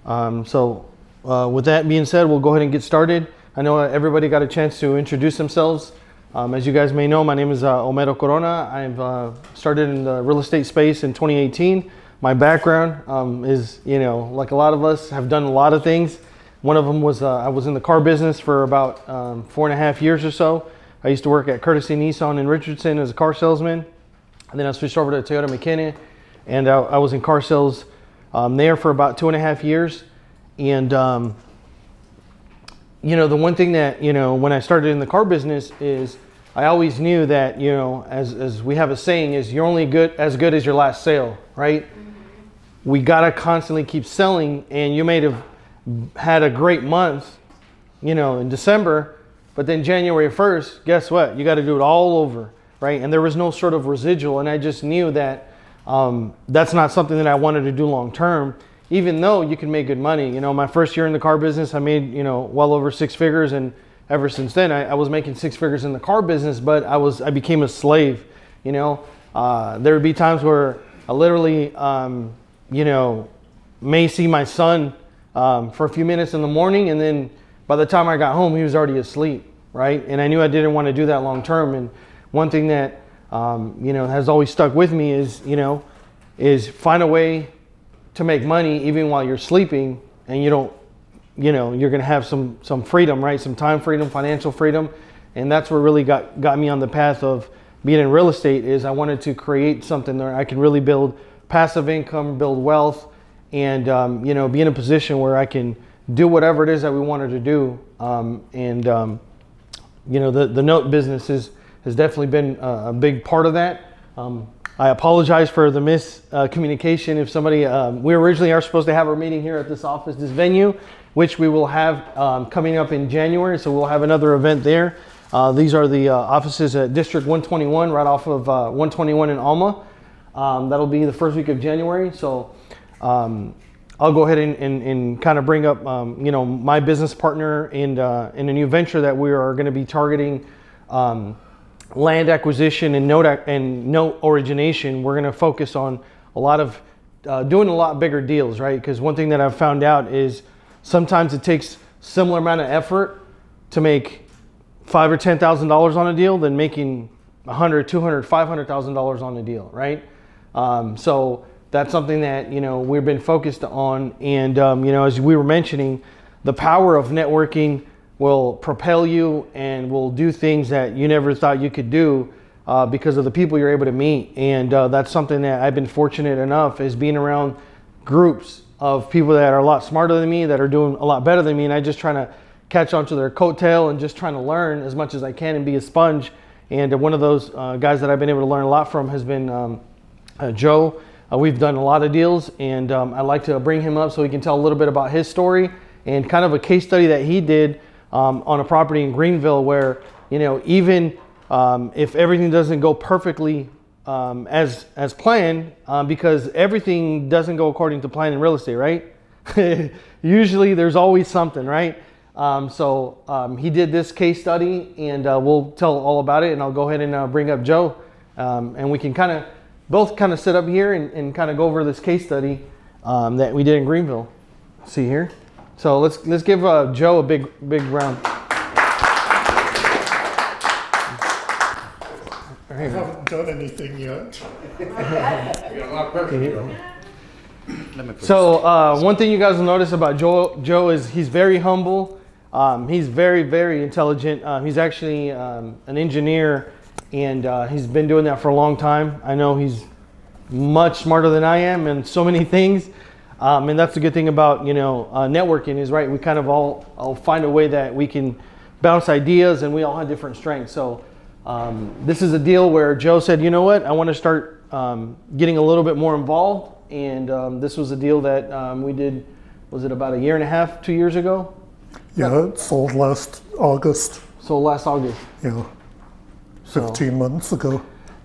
With that being said, we'll go ahead and get started. I know everybody got a chance to introduce themselves. As you guys may know, my name is Homero Corona. I've started in the real estate space in 2018. My background is, like a lot of us, have done a lot of things. One of them was I was in the car business for about 4.5 years or so. I used to work at Courtesy Nissan in Richardson as a car salesman. And then I switched over to Toyota McKinney, and I was in car sales there for about 2.5 years. And, the one thing that, when I started in the car business is I always knew that, as we have a saying is you're only as good as your last sale, right? We got to constantly keep selling, and you may have had a great month, in December, but then January 1st, guess what? You got to do it all over, right? And there was no sort of residual, and I just knew that that's not something that I wanted to do long term. Even though you can make good money, my first year in the car business, I made, well over 6 figures. And ever since then, I was making 6 figures in the car business, but I became a slave. There would be times where I literally, may see my son for a few minutes in the morning. And then by the time I got home, he was already asleep, right? And I knew I didn't want to do that long term. And one thing that, has always stuck with me is find a way to make money even while you're sleeping, and you're going to have some freedom, right? Some time freedom, financial freedom. And that's what really got me on the path of being in real estate. Is I wanted to create something where I can really build passive income, build wealth, and be in a position where I can do whatever it is that we wanted to do. The note business has definitely been a big part of that. I apologize for the miscommunication. If somebody, we originally are supposed to have our meeting here at this office, this venue, which we will have coming up in January. So we'll have another event there. These are the offices at District 121, right off of 121 in Alma. That'll be the first week of January. So I'll go ahead and kind of bring up, my business partner in a new venture that we are going to be targeting. Land acquisition and note origination. We're going to focus on a lot of doing a lot bigger deals, right? Because one thing that I've found out is sometimes it takes similar amount of effort to make $5,000 or $10,000 on a deal than making $100,000, $200,000, $500,000 on a deal, right? So that's something that we've been focused on, and as we were mentioning, the power of networking will propel you and will do things that you never thought you could do because of the people you're able to meet. And that's something that I've been fortunate enough is being around groups of people that are a lot smarter than me, that are doing a lot better than me. And I just trying to catch onto their coattail and just trying to learn as much as I can and be a sponge. And one of those guys that I've been able to learn a lot from has been Joe. We've done a lot of deals, and I'd like to bring him up so he can tell a little bit about his story and kind of a case study that he did on a property in Greenville where, even if everything doesn't go perfectly as planned, because everything doesn't go according to plan in real estate, right? Usually there's always something, right? He did this case study, and we'll tell all about it, and I'll go ahead and bring up Joe, and we can both sit up here and kind of go over this case study that we did in Greenville. See here? So let's give Joe a big round. I haven't done anything yet. So one thing you guys will notice about Joe is he's very humble. He's very, very intelligent. He's actually an engineer, and he's been doing that for a long time. I know he's much smarter than I am in so many things. And that's the good thing about, networking is, right, we kind of all find a way that we can bounce ideas, and we all have different strengths. So this is a deal where Joe said, you know what, I want to start getting a little bit more involved. And this was a deal that we did, was it about 1.5 years, 2 years ago? Yeah, it sold last August. Sold last August. Yeah, 15 months ago.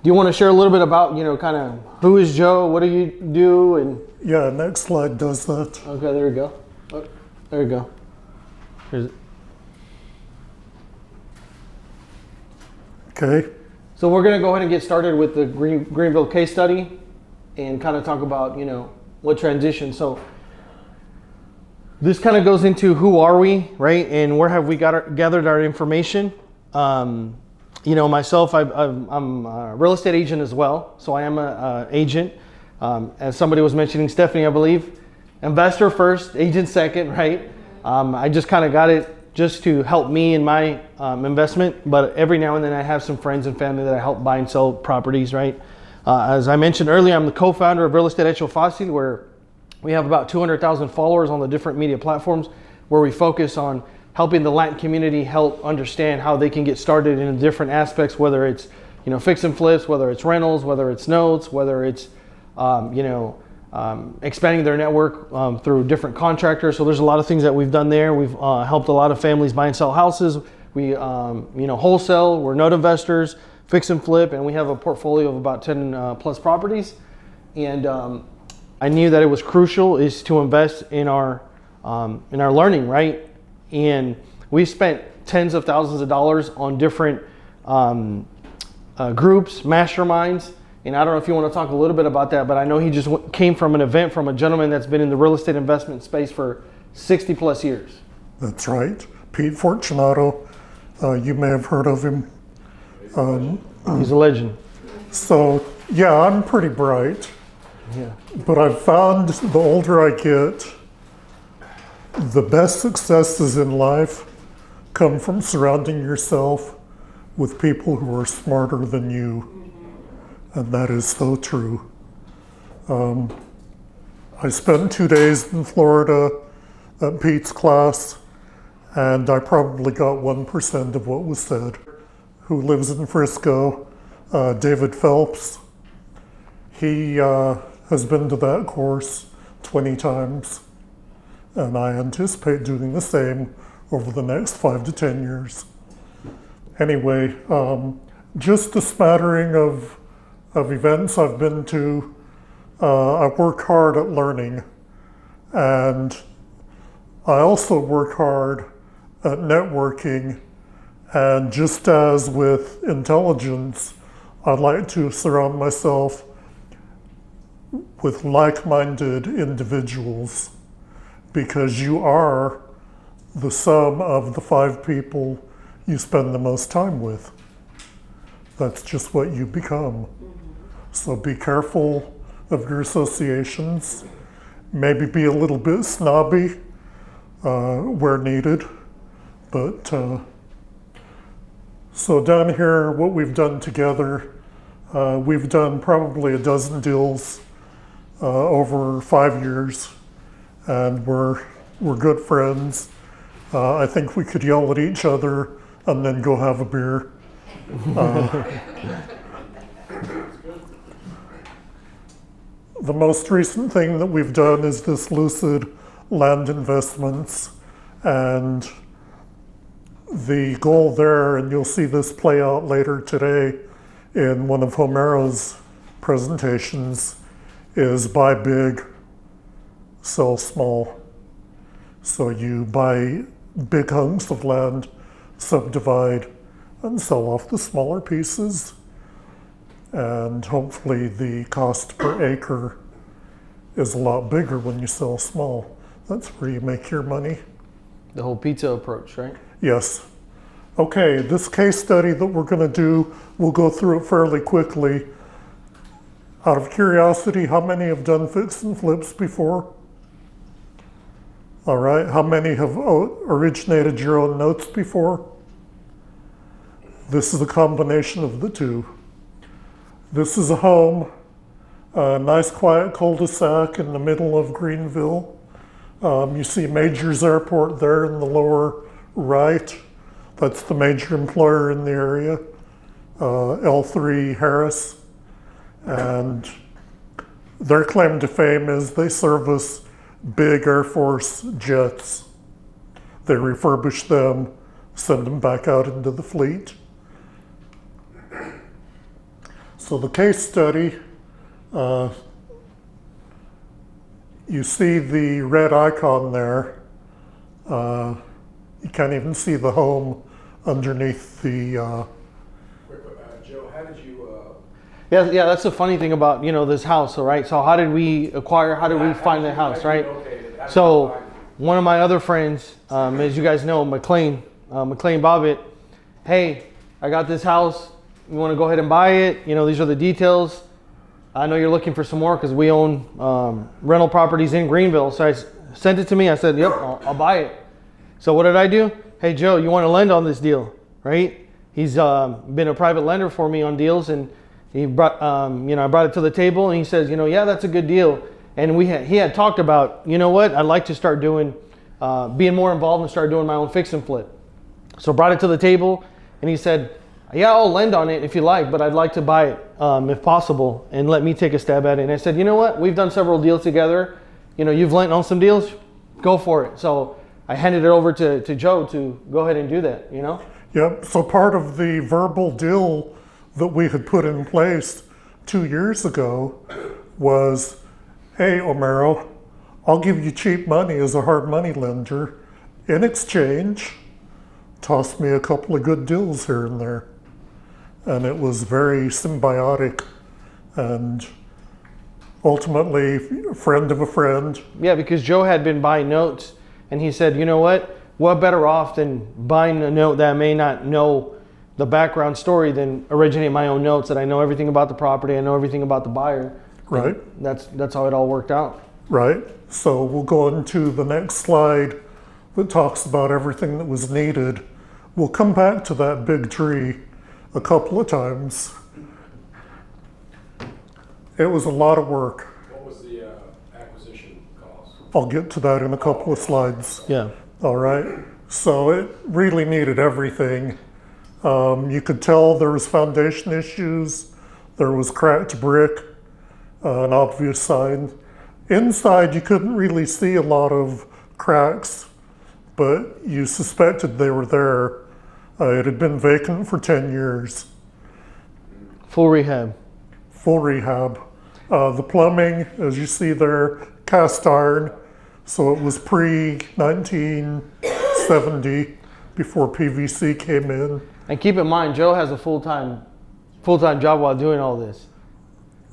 Do you want to share a little bit about, kind of who is Joe, what do you do, and... Yeah, next slide does that. Okay, there we go. Oh, there we go. Here's it. Okay. So we're going to go ahead and get started with the Greenville case study and kind of talk about, what transition. So this kind of goes into who are we, right? And where have we gathered our information? Myself, I'm a real estate agent as well. So I am an agent. As somebody was mentioning, Stephanie, I believe, investor first, agent second, right? I just kind of got it just to help me in my investment. But every now and then I have some friends and family that I help buy and sell properties, right? As I mentioned earlier, I'm the co-founder of Real Estate Hecho Fácil, where we have about 200,000 followers on the different media platforms, where we focus on helping the Latin community help understand how they can get started in different aspects, whether it's fix and flips, whether it's rentals, whether it's notes, whether it's expanding their network through different contractors. So there's a lot of things that we've done there. We've helped a lot of families buy and sell houses. We wholesale. We're note investors, fix and flip, and we have a portfolio of about 10 plus properties. And I knew that it was crucial is to invest in our learning, right? And we spent tens of thousands of dollars on different groups, masterminds. And I don't know if you want to talk a little bit about that, but I know he just came from an event from a gentleman that's been in the real estate investment space for 60 plus years. That's right. Pete Fortunato. You may have heard of him. He's a legend. So, yeah, I'm pretty bright. Yeah. But I've found the older I get, the best successes in life come from surrounding yourself with people who are smarter than you. And that is so true. I spent 2 days in Florida at Pete's class, and I probably got 1% of what was said. Who lives in Frisco, David Phelps. He has been to that course 20 times, and I anticipate doing the same over the next 5 to 10 years. Anyway, just a smattering of events I've been to. I work hard at learning, and I also work hard at networking. And just as with intelligence, I'd like to surround myself with like-minded individuals, because you are the sum of the 5 people you spend the most time with. That's just what you become. So be careful of your associations. Maybe be a little bit snobby where needed. But so down here, what we've done together, we've done probably a dozen deals over 5 years, and we're good friends. I think we could yell at each other and then go have a beer. The most recent thing that we've done is this Lucid Land Investments, and the goal there, and you'll see this play out later today in one of Homero's presentations, is buy big, sell small. So you buy big hunks of land, subdivide, and sell off the smaller pieces. And hopefully the cost per acre is a lot bigger when you sell small. That's where you make your money. The whole pizza approach, right? Yes. Okay, this case study that we're going to do, we'll go through it fairly quickly. Out of curiosity, how many have done fix and flips before? All right, how many have originated your own notes before? This is a combination of the two. This is a home, a nice quiet cul-de-sac in the middle of Greenville. You see Majors Airport there in the lower right. That's the major employer in the area, L3 Harris. And their claim to fame is they service big Air Force jets. They refurbish them, send them back out into the fleet. So the case study, you see the red icon there. You can't even see the home underneath the... Joe, how did you... Yeah, that's the funny thing about, this house, right? So how did we acquire, how did we find the house, right? So one of my other friends, as you guys know, McLean Bobbitt, hey, I got this house. You want to go ahead and buy it? These are the details. I know you're looking for some more because we own rental properties in Greenville. So I sent it to me. I said, yep, I'll buy it. So what did I do? Hey, Joe, you want to lend on this deal, right? He's been a private lender for me on deals, and he brought, I brought it to the table, and he says, yeah, that's a good deal. And he had talked about, what? I'd like to start doing, being more involved and start doing my own fix and flip. So brought it to the table, and he said, yeah, I'll lend on it if you like, but I'd like to buy it if possible, and let me take a stab at it. And I said, you know what? We've done several deals together. You've lent on some deals. Go for it. So I handed it over to Joe to go ahead and do that, Yep. So part of the verbal deal that we had put in place 2 years ago was, hey, Omero, I'll give you cheap money as a hard money lender. In exchange, toss me a couple of good deals here and there. And it was very symbiotic and ultimately a friend of a friend. Yeah, because Joe had been buying notes, and he said, you know what better off than buying a note that I may not know the background story than originate my own notes that I know everything about the property, I know everything about the buyer. Right. And that's how it all worked out. Right. So we'll go into the next slide that talks about everything that was needed. We'll come back to that big tree a couple of times. It was a lot of work. What was the acquisition cost? I'll get to that in a couple of slides. Yeah. All right. So it really needed everything. You could tell there was foundation issues. There was cracked brick, an obvious sign. Inside, you couldn't really see a lot of cracks, but you suspected they were there. It had been vacant for 10 years. Full rehab. Full rehab. The plumbing, as you see there, cast iron. So it was pre-1970 before PVC came in. And keep in mind, Joe has a full-time job while doing all this.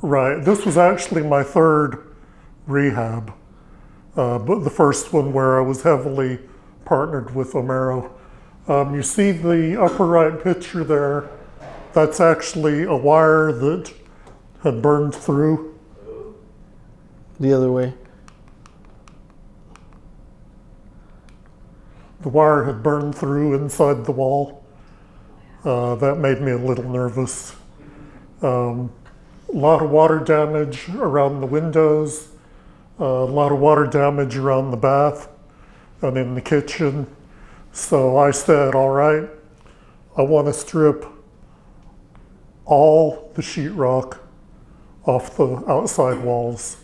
Right. This was actually my third rehab, but the first one where I was heavily partnered with Omero. You see the upper right picture there? That's actually a wire that had burned through. The other way. The wire had burned through inside the wall. That made me a little nervous. A lot of water damage around the windows, a lot of water damage around the bath and in the kitchen. So I said, all right, I want to strip all the sheetrock off the outside walls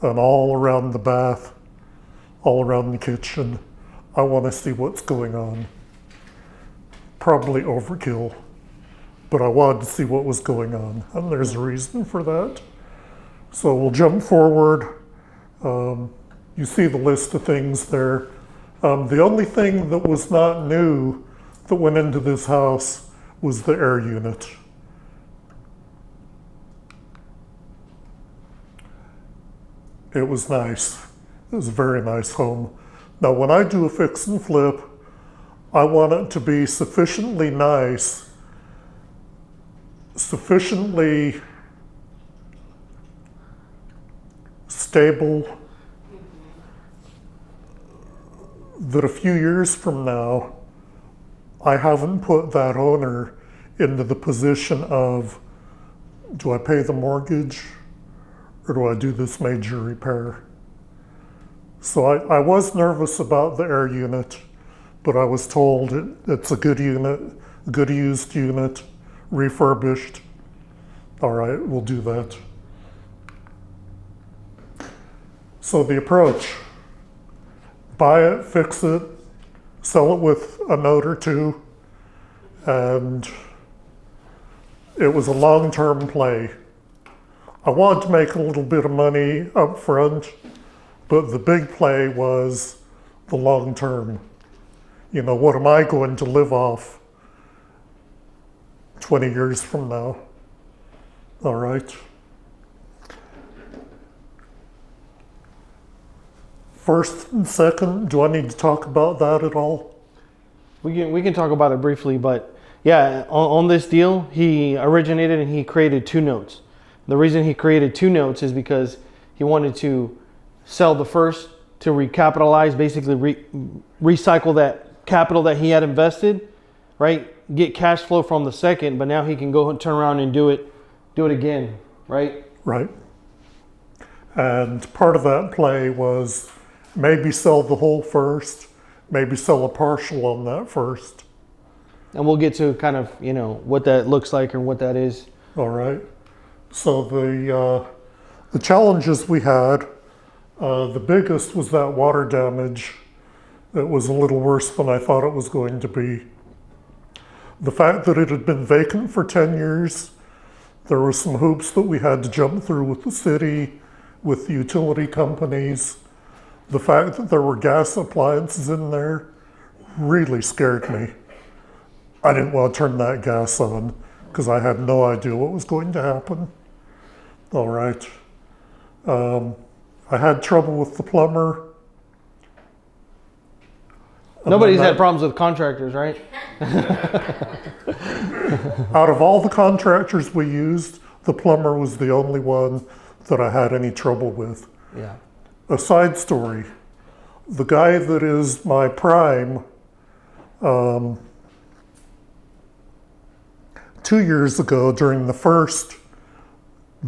and all around the bath, all around the kitchen. I want to see what's going on. Probably overkill, but I wanted to see what was going on, and there's a reason for that. So we'll jump forward. You see the list of things there. The only thing that was not new that went into this house was the air unit. It was nice. It was a very nice home. Now, when I do a fix and flip, I want it to be sufficiently nice, sufficiently stable, that a few years from now, I haven't put that owner into the position of, do I pay the mortgage or do I do this major repair? So I was nervous about the air unit, but I was told it's a good unit, a good used unit, refurbished. All right, we'll do that. So the approach, buy it, fix it, sell it with a note or two, and it was a long-term play. I wanted to make a little bit of money up front, but the big play was the long term. You know, what am I going to live off 20 years from now? All right. first and second, do I need to talk about that at all? We can talk about it briefly, but yeah, on this deal, he originated and he created two notes. The reason he created two notes is because he wanted to sell the first to recapitalize, basically recycle that capital that he had invested, right? Get cash flow from the second, but now he can go and turn around and do it again, right? Right. And part of that play was maybe sell the whole first, maybe sell a partial on that first. And we'll get to kind of, what that looks like or what that is. All right. So the challenges we had, the biggest was that water damage. It was a little worse than I thought it was going to be. The fact that it had been vacant for 10 years, there were some hoops that we had to jump through with the city, with the utility companies. The fact that there were gas appliances in there really scared me. I didn't want to turn that gas on because I had no idea what was going to happen. All right. I had trouble with the plumber. Nobody's had problems with contractors, right? Out of all the contractors we used, the plumber was the only one that I had any trouble with. Yeah. A side story. The guy that is my prime, 2 years ago during the first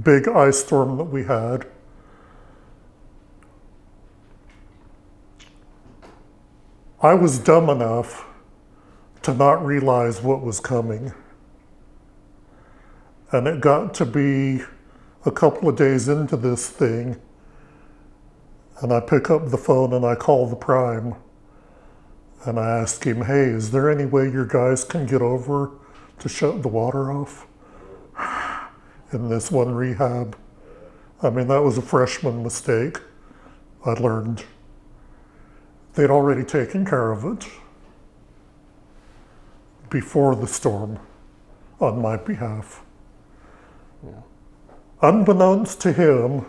big ice storm that we had, I was dumb enough to not realize what was coming. And it got to be a couple of days into this thing, and I pick up the phone and I call the prime, and I ask him, hey, is there any way your guys can get over to shut the water off in this one rehab? I mean, that was a freshman mistake, I learned. They'd already taken care of it before the storm on my behalf. Yeah. Unbeknownst to him,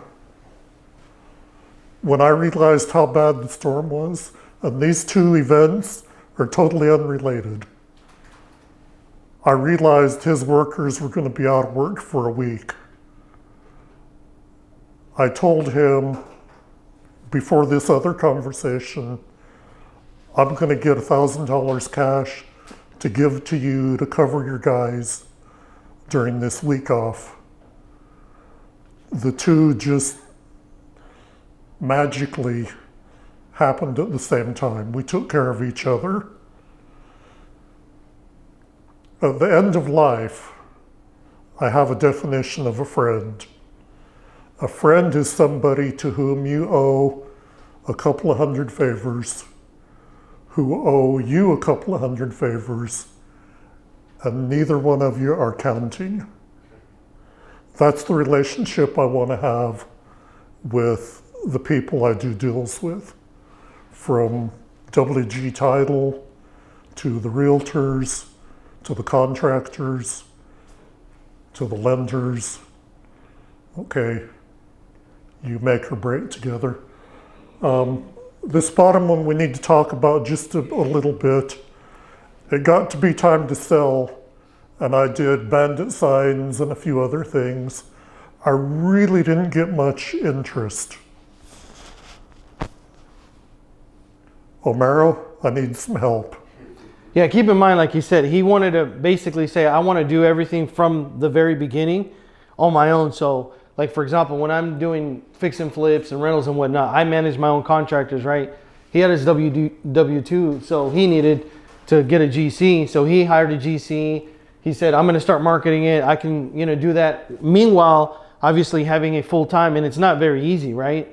when I realized how bad the storm was, and these two events are totally unrelated, I realized his workers were going to be out of work for a week. I told him before this other conversation, I'm going to get $1,000 cash to give to you to cover your guys during this week off. The two just magically happened at the same time. We took care of each other. At the end of life, I have a definition of a friend. A friend is somebody to whom you owe a couple of hundred favors, who owe you a couple of hundred favors, and neither one of you are counting. That's the relationship I want to have with the people I do deals with, from WG Title to the realtors, to the contractors, to the lenders. Okay, you make or break together. This bottom one we need to talk about just a little bit. It got to be time to sell, and I did bandit signs and a few other things. I really didn't get much interest. Omaro, I need some help. Yeah, keep in mind, like you said, he wanted to basically say, I want to do everything from the very beginning on my own. So, like, for example, when I'm doing fix and flips and rentals and whatnot, I manage my own contractors, right? He had his W-2, so he needed to get a GC. So he hired a GC. He said, I'm going to start marketing it. I can, do that. Meanwhile, obviously having a full-time, and it's not very easy, right?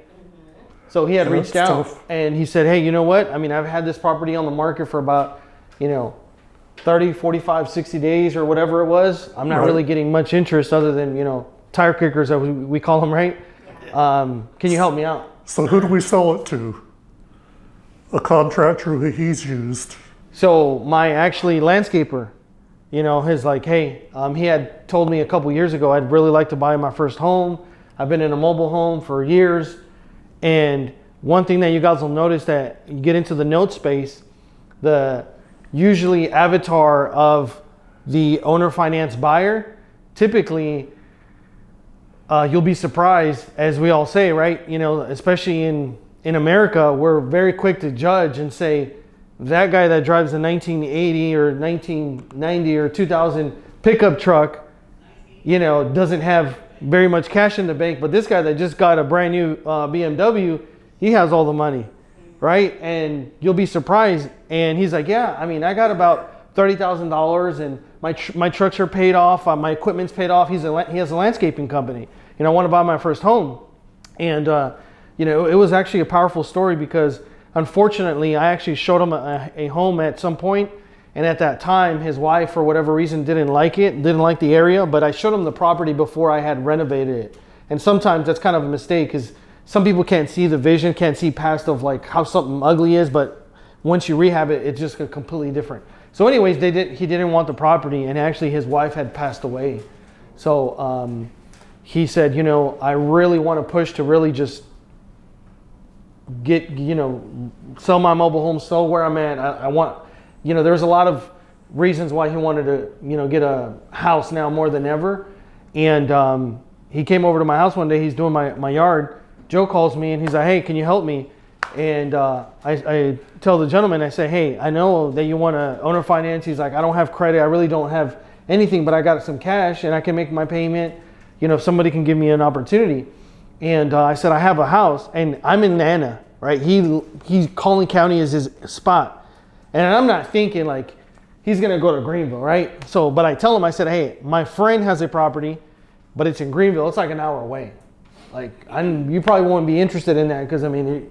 So he had reached out and he said, hey, you know what? I mean, I've had this property on the market for about, 30, 45, 60 days or whatever it was. I'm not really getting much interest other than, tire kickers, that we call them, right? Can you help me out? So who do we sell it to? A contractor who he's used. So my actually landscaper, his like, hey, he had told me a couple years ago, I'd really like to buy my first home. I've been in a mobile home for years. And one thing that you guys will notice that you get into the note space, the usually avatar of the owner finance buyer, typically you'll be surprised, as we all say, right? You know, especially in America, we're very quick to judge and say that guy that drives a 1980 or 1990 or 2000 pickup truck, you know, doesn't have very much cash in the bank, but this guy that just got a brand new BMW, he has all the money, right? And you'll be surprised. And he's like, yeah, I mean, I got about $30,000 and my trucks are paid off, my equipment's paid off. He has a landscaping company. You know, I want to buy my first home. And, you know, it was actually a powerful story because unfortunately, I actually showed him a home at some point. And at that time, his wife, for whatever reason, didn't like the area, but I showed him the property before I had renovated it. And sometimes that's kind of a mistake because some people can't see the vision, can't see past of like how something ugly is, but once you rehab it, it's just completely different. So anyways, he didn't want the property, and actually his wife had passed away. So he said, you know, I really want to push to really just get, you know, sell my mobile home, sell where I'm at. I want, you know, there's a lot of reasons why he wanted to, you know, get a house now more than ever. And he came over to my house one day, he's doing my yard. Joe calls me and he's like, hey, can you help me? And I tell the gentleman, I say, hey, I know that you want to owner finance. He's like, I don't have credit. I really don't have anything, but I got some cash and I can make my payment. You know, if somebody can give me an opportunity. And I said, I have a house and I'm in Nana, right? He's Collin County is his spot. And I'm not thinking like he's going to go to Greenville, right? So, but I tell him, I said, hey, my friend has a property, but it's in Greenville. It's like an hour away. Like, you probably won't be interested in that because, I mean,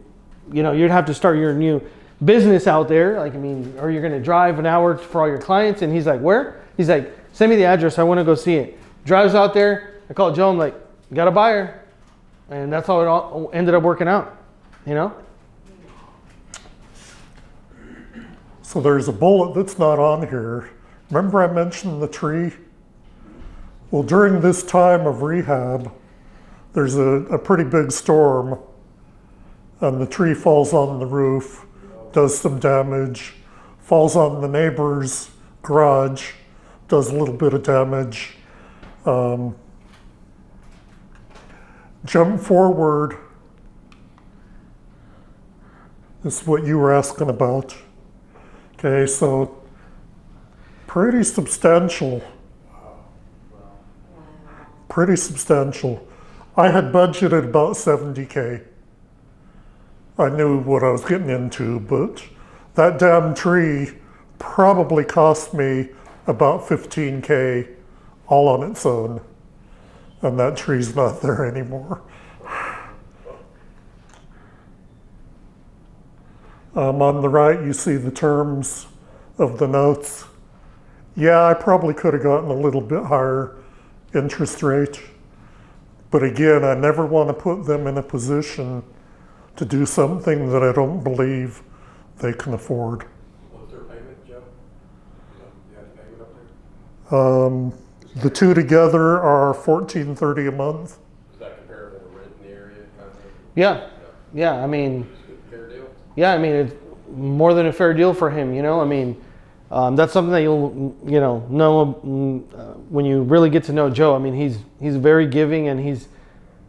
you know, you'd have to start your new business out there. Like, I mean, or you're going to drive an hour for all your clients. And he's like, where? He's like, send me the address. I want to go see it. Drives out there. I call Joe. I'm like, got a buyer. And that's how it all ended up working out, you know? So there's a bullet that's not on here. Remember I mentioned the tree? Well, during this time of rehab, there's a pretty big storm and the tree falls on the roof, does some damage, falls on the neighbor's garage, does a little bit of damage. Jump forward. This is what you were asking about. Okay, so pretty substantial. Pretty substantial. I had budgeted about 70K. I knew what I was getting into, but that damn tree probably cost me about 15K all on its own. And that tree's not there anymore. On the right, you see the terms of the notes. Yeah, I probably could have gotten a little bit higher interest rate. But again, I never want to put them in a position to do something that I don't believe they can afford. What's their payment, Joe? You have the payment up there? The two together are $14.30 a month. Is that comparable to rent in the area kind of thing? Yeah. I mean, Is it a fair deal? yeah, I mean, it's more than a fair deal for him, you know? I mean, that's something that you'll, you know when you really get to know Joe. I mean, he's very giving and he's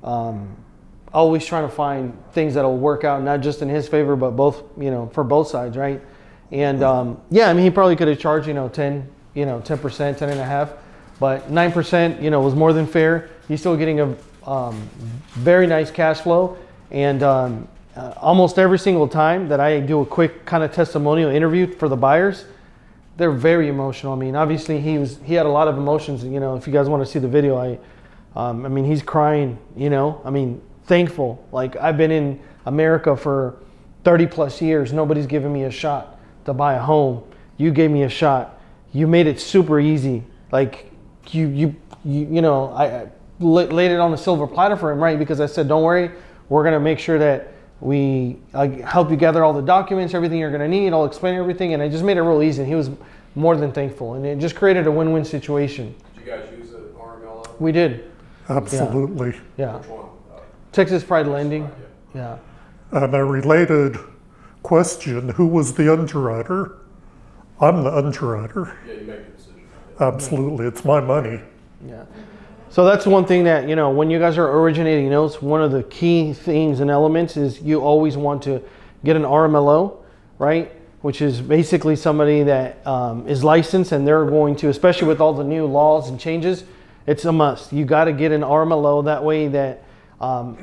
always trying to find things that'll work out, not just in his favor, but both, you know, for both sides, right? And yeah, I mean, he probably could have charged, 10%, 10.5%, but 9%, was more than fair. He's still getting a very nice cash flow. And almost every single time that I do a quick kind of testimonial interview for the buyers, they're very emotional. I mean, obviously he had a lot of emotions. If you guys want to see the video, I mean, he's crying. I mean, thankful. Like, I've been in America for 30 plus years. Nobody's given me a shot to buy a home. You gave me a shot. You made it super easy. Like I laid it on a silver platter for him, right? Because I said, don't worry, we're gonna make sure that we help you gather all the documents, everything you're gonna need. I'll explain everything, and I just made it real easy. And he was more than thankful, and it just created a win-win situation. Did you guys use the RMLO? We did. Absolutely. Yeah. Which one? Texas Pride Lending. Yeah. And a related question, who was the underwriter? I'm the underwriter. Yeah, you make the decision. Absolutely, it's my money. Yeah. So that's one thing that, when you guys are originating notes, one of the key things and elements is you always want to get an RMLO, right? Which is basically somebody that is licensed, and they're going to, especially with all the new laws and changes, it's a must. You got to get an RMLO, that way that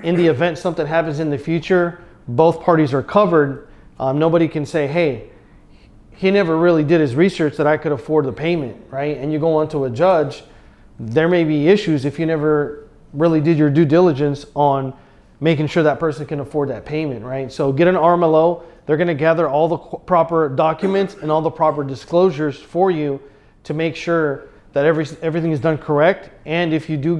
in the event something happens in the future, both parties are covered. Nobody can say, hey, he never really did his research that I could afford the payment, right? And you go on to a judge, there may be issues if you never really did your due diligence on making sure that person can afford that payment, right? So get an RMLO. They're going to gather all the proper documents and all the proper disclosures for you to make sure that everything is done correct. And if you do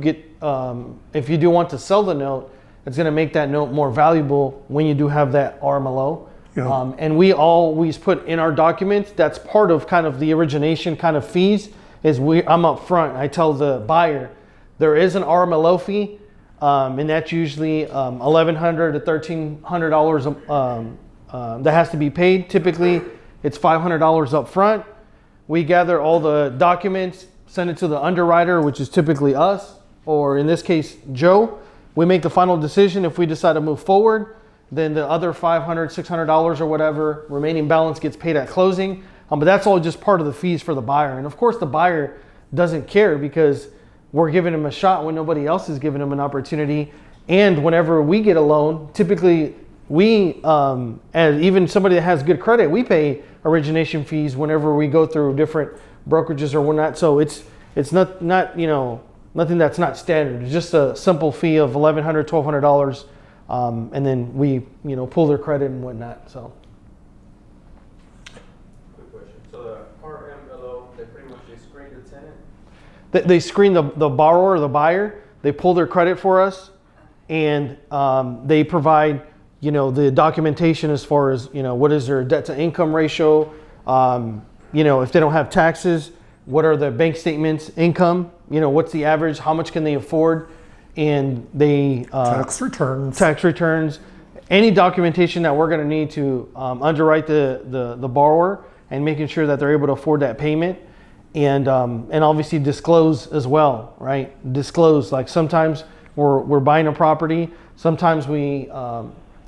want to sell the note, it's going to make that note more valuable when you do have that RMLO. Yeah. And we always put in our documents, that's part of kind of the origination kind of fees, is I'm up front. I tell the buyer there is an RMLO fee, and that's usually $1,100 to $1,300 that has to be paid. Typically, it's $500 up front. We gather all the documents, send it to the underwriter, which is typically us, or in this case, Joe. We make the final decision. If we decide to move forward, then the other $500, $600 or whatever remaining balance gets paid at closing. But that's all just part of the fees for the buyer. And of course, the buyer doesn't care because we're giving him a shot when nobody else is giving him an opportunity. And whenever we get a loan, typically we, as even somebody that has good credit, we pay origination fees whenever we go through different brokerages or whatnot. So it's not nothing that's not standard. It's just a simple fee of $1,100, $1,200, and then we pull their credit and whatnot. So. Quick question. So the RMLO, they screen the tenant? They screen the borrower or the buyer. They pull their credit for us, and they provide the documentation as far as what is their debt to income ratio. If they don't have taxes, what are their bank statements, income? What's the average? How much can they afford? And they Tax returns. Any documentation that we're going to need to underwrite the borrower and making sure that they're able to afford that payment. And obviously disclose as well, right? Disclose, like sometimes we're buying a property, sometimes we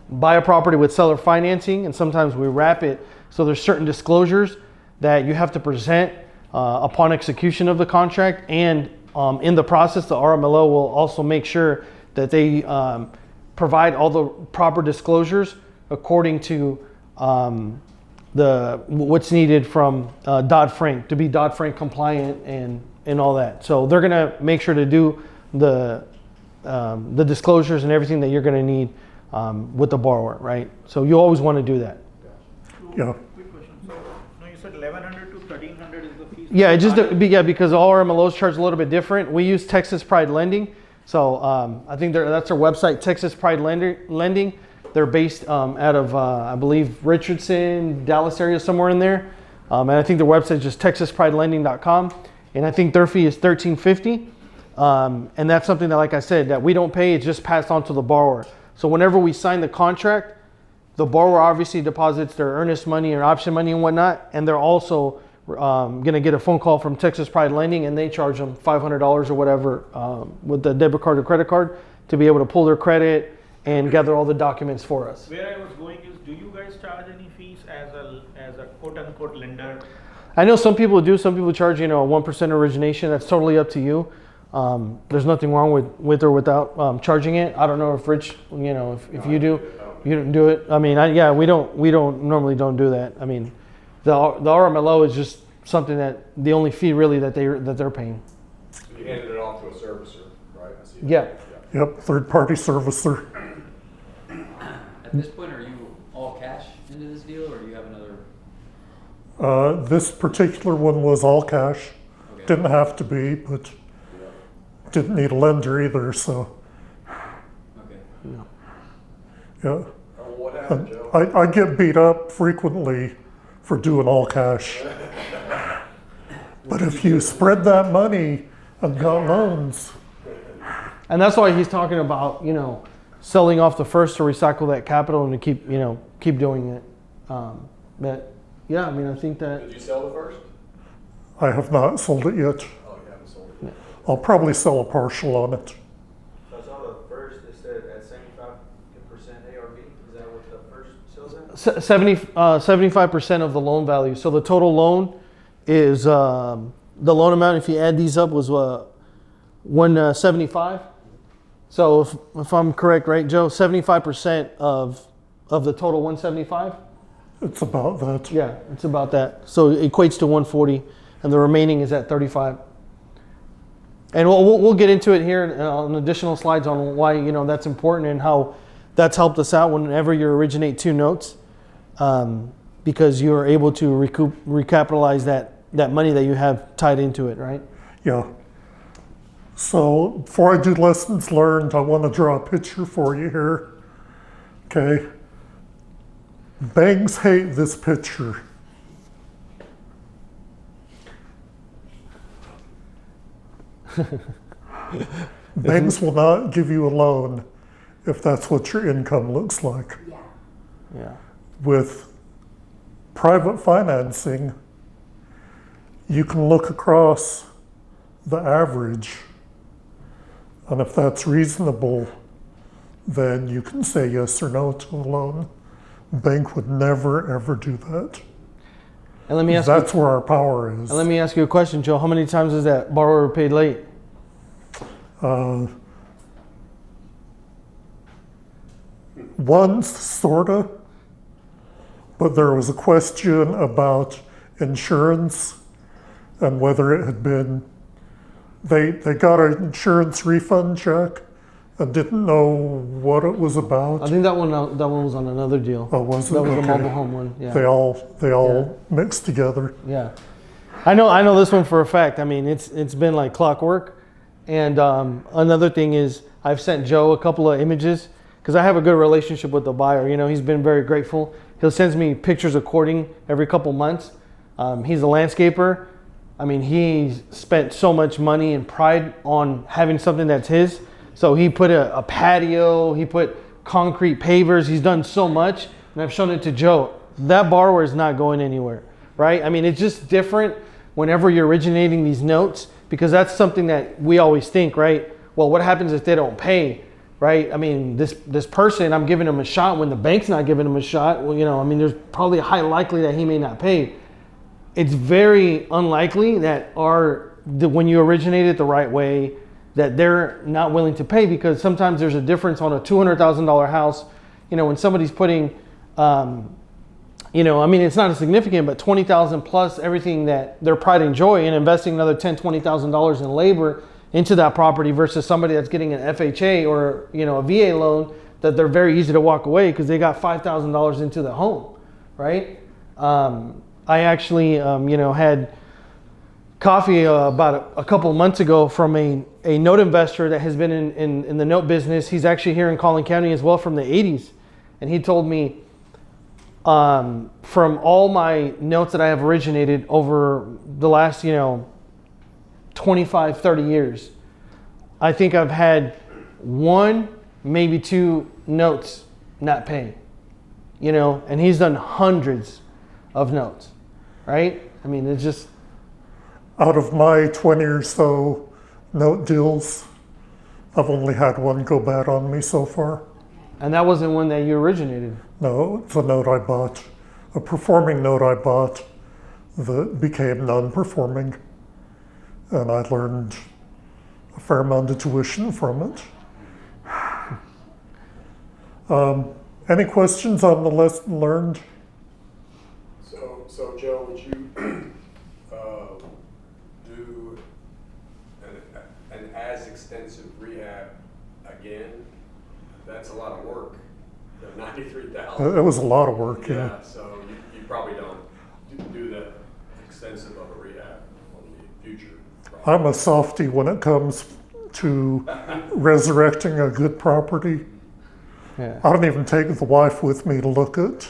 buy a property with seller financing, and sometimes we wrap it. So there's certain disclosures that you have to present upon execution of the contract, and in the process, the RMLO will also make sure that they provide all the proper disclosures according to what's needed from Dodd-Frank to be Dodd-Frank compliant and all that. So they're gonna make sure to do the disclosures and everything that you're gonna need with the borrower, right? So you always want to do that. Yeah. Quick question. So, no, you said 1,100 to 1,300 is the fees? Yeah, because all RMLOs charge a little bit different. We use Texas Pride Lending. So I think that's our website, Texas Pride Lending. They're based out of, I believe, Richardson, Dallas area, somewhere in there. And I think their website is just texaspridelending.com. And I think their fee is $1,350. And that's something that, like I said, that we don't pay. It's just passed on to the borrower. So whenever we sign the contract, the borrower obviously deposits their earnest money or option money and whatnot. And they're also going to get a phone call from Texas Pride Lending, and they charge them $500 or whatever with the debit card or credit card to be able to pull their credit and gather all the documents for us. Where I was going is, do you guys charge any fees as a quote unquote lender? I know some people do. Some people charge, a 1% origination. That's totally up to you. There's nothing wrong with or without charging it. I don't know if Rich, if you do, you don't do it. I mean, we don't normally don't do that. I mean, the RMLO is just something that the only fee really that they're paying. So you handed it off to a servicer, right? I see that. Yeah. Yep, third-party servicer. At this point, are you all cash into this deal, or do you have another? This particular one was all cash. Okay. Didn't have to be, but didn't need a lender either, so, Okay. yeah. Oh, what happened, Joe? I get beat up frequently for doing all cash. But if you spread that money and got loans, And that's why he's talking about, selling off the first to recycle that capital and to keep doing it. But yeah, I mean, I think that Did you sell the first? I have not sold it yet. Oh, you haven't sold it. I'll probably sell a partial on it. So I saw the first, it said at 75% ARV. Is that what the first sells at? 75% of the loan value. So the total loan is the loan amount. If you add these up, was 175. So if I'm correct, right, Joe, 75% of the total 175. It's about that. Yeah, it's about that. So it equates to 140, and the remaining is at 35. And we'll get into it here on additional slides on why that's important and how that's helped us out whenever you originate two notes, because you are able to recapitalize that money that you have tied into it, right? Yeah. So before I do lessons learned, I want to draw a picture for you here. Okay. Banks hate this picture. Banks will not give you a loan if that's what your income looks like. Yeah. With private financing, you can look across the average, and if that's reasonable, then you can say yes or no to a loan. Bank would never ever do that. And let me ask That's where our power is. And let me ask you a question, Joe. How many times has that borrower paid late? Once, sorta, but there was a question about insurance and whether it had been, they got an insurance refund check and didn't know what it was about. I think that one was on another deal. Oh, was it? That was the Okay. mobile home one. Yeah. They all mixed together. Yeah. I know this one for a fact. I mean, it's been like clockwork. And another thing is I've sent Joe a couple of images because I have a good relationship with the buyer. He's been very grateful. He'll send me pictures of courting every couple months. He's a landscaper. I mean, he's spent so much money and pride on having something that's his. So he put a patio, he put concrete pavers, he's done so much, and I've shown it to Joe. That borrower is not going anywhere, right? I mean, it's just different whenever you're originating these notes, because that's something that we always think, right? Well, what happens if they don't pay, right? I mean, this person, I'm giving him a shot when the bank's not giving him a shot. Well, I mean, there's probably a high likelihood that he may not pay. It's very unlikely that when you originate it the right way, that they're not willing to pay, because sometimes there's a difference on a $200,000 house. When somebody's putting, I mean, it's not as significant, but $20,000 plus everything that their pride and joy, and investing another $10,000, $20,000 in labor into that property versus somebody that's getting an FHA or, a VA loan that they're very easy to walk away because they got $5,000 into the home, right? I actually, had coffee about a couple of months ago from a note investor that has been in the note business. He's actually here in Collin County as well from the 80s. And he told me from all my notes that I have originated over the last, 25, 30 years, I think I've had one, maybe two notes not paying, and he's done hundreds of notes, right? I mean, it's just, Out of my 20 or so note deals, I've only had one go bad on me so far. and that wasn't one that you originated. No, it's a note I bought, a performing note I bought that became non-performing, and I learned a fair amount of tuition from it. Any questions on the lesson learned? So Joe, would you do an as extensive rehab again? That's a lot of work. The 93,000. It was a lot of work, yeah. So you probably don't do the extensive of a rehab on the future. I'm a softie when it comes to resurrecting a good property. Yeah. I don't even take the wife with me to look at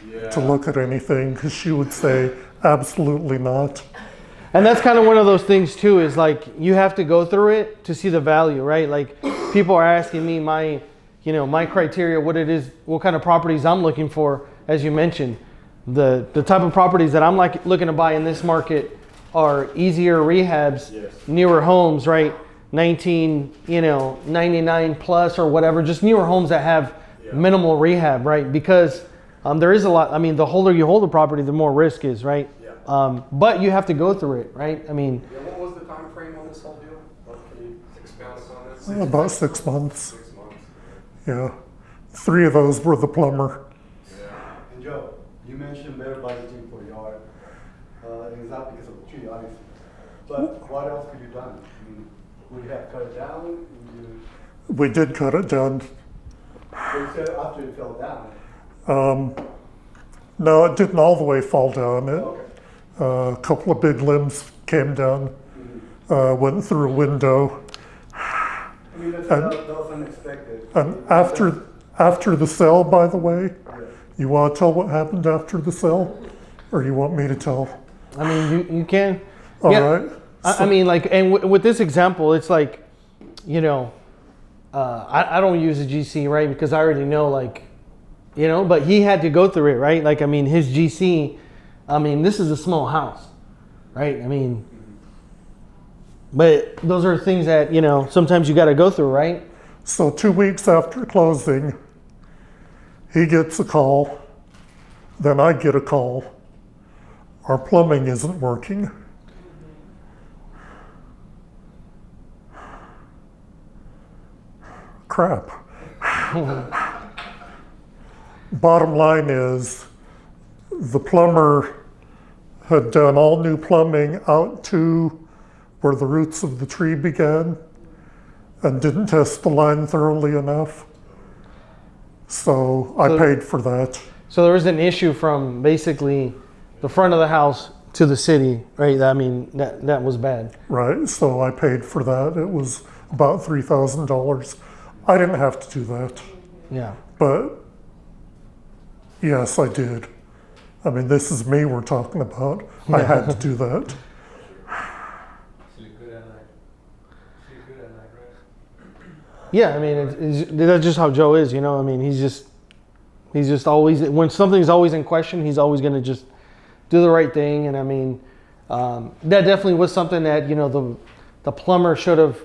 Yeah. anything, because she would say absolutely not. And that's kind of one of those things too, is like you have to go through it to see the value, right? Like people are asking me my criteria, what it is, what kind of properties I'm looking for, as you mentioned, the type of properties that I'm looking to buy in this market are easier rehabs, newer homes, right? 99 plus or whatever, just newer homes that have minimal rehab, right? Because there is a lot. I mean, the older you hold the property, the more risk is, right? But you have to go through it, right? I mean, What was the time frame on this whole deal? Can you expound upon this? About 6 months. 6 months. Yeah. 3 of those were the plumber. And Joe, you mentioned better budgeting for yard. It's not because of the tree, obviously. But what else could you have done? I mean, would you have cut it down? We did cut it down. So you said after it fell down. No, it didn't all the way fall down. Okay. A couple of big limbs came down, went through a window. I mean, that was unexpected. And after the sale, by the way, you want to tell what happened after the sale? Or you want me to tell? I mean, you can. All right. I mean, like, and with this example, it's like, I don't use a GC, right? Because I already know, like, but he had to go through it, right? Like, I mean, his GC, I mean, this is a small house, right? I mean, but those are things that, sometimes you got to go through, right? So 2 weeks after closing, he gets a call. Then I get a call. Our plumbing isn't working. Crap. Bottom line is, the plumber had done all new plumbing out to where the roots of the tree began and didn't test the line thoroughly enough. So I paid for that. So there was an issue from basically the front of the house to the city, right? I mean, that was bad. Right, so I paid for that. It was about $3,000. I didn't have to do that, Yeah. but yes, I did. I mean, this is me we're talking about. I had to do that. Sleep good at night. Sleep good at night, right? Yeah, I mean, that's just how Joe is, I mean, he's just always, when something's always in question, he's always going to just do the right thing. And I mean, that definitely was something that, the plumber should have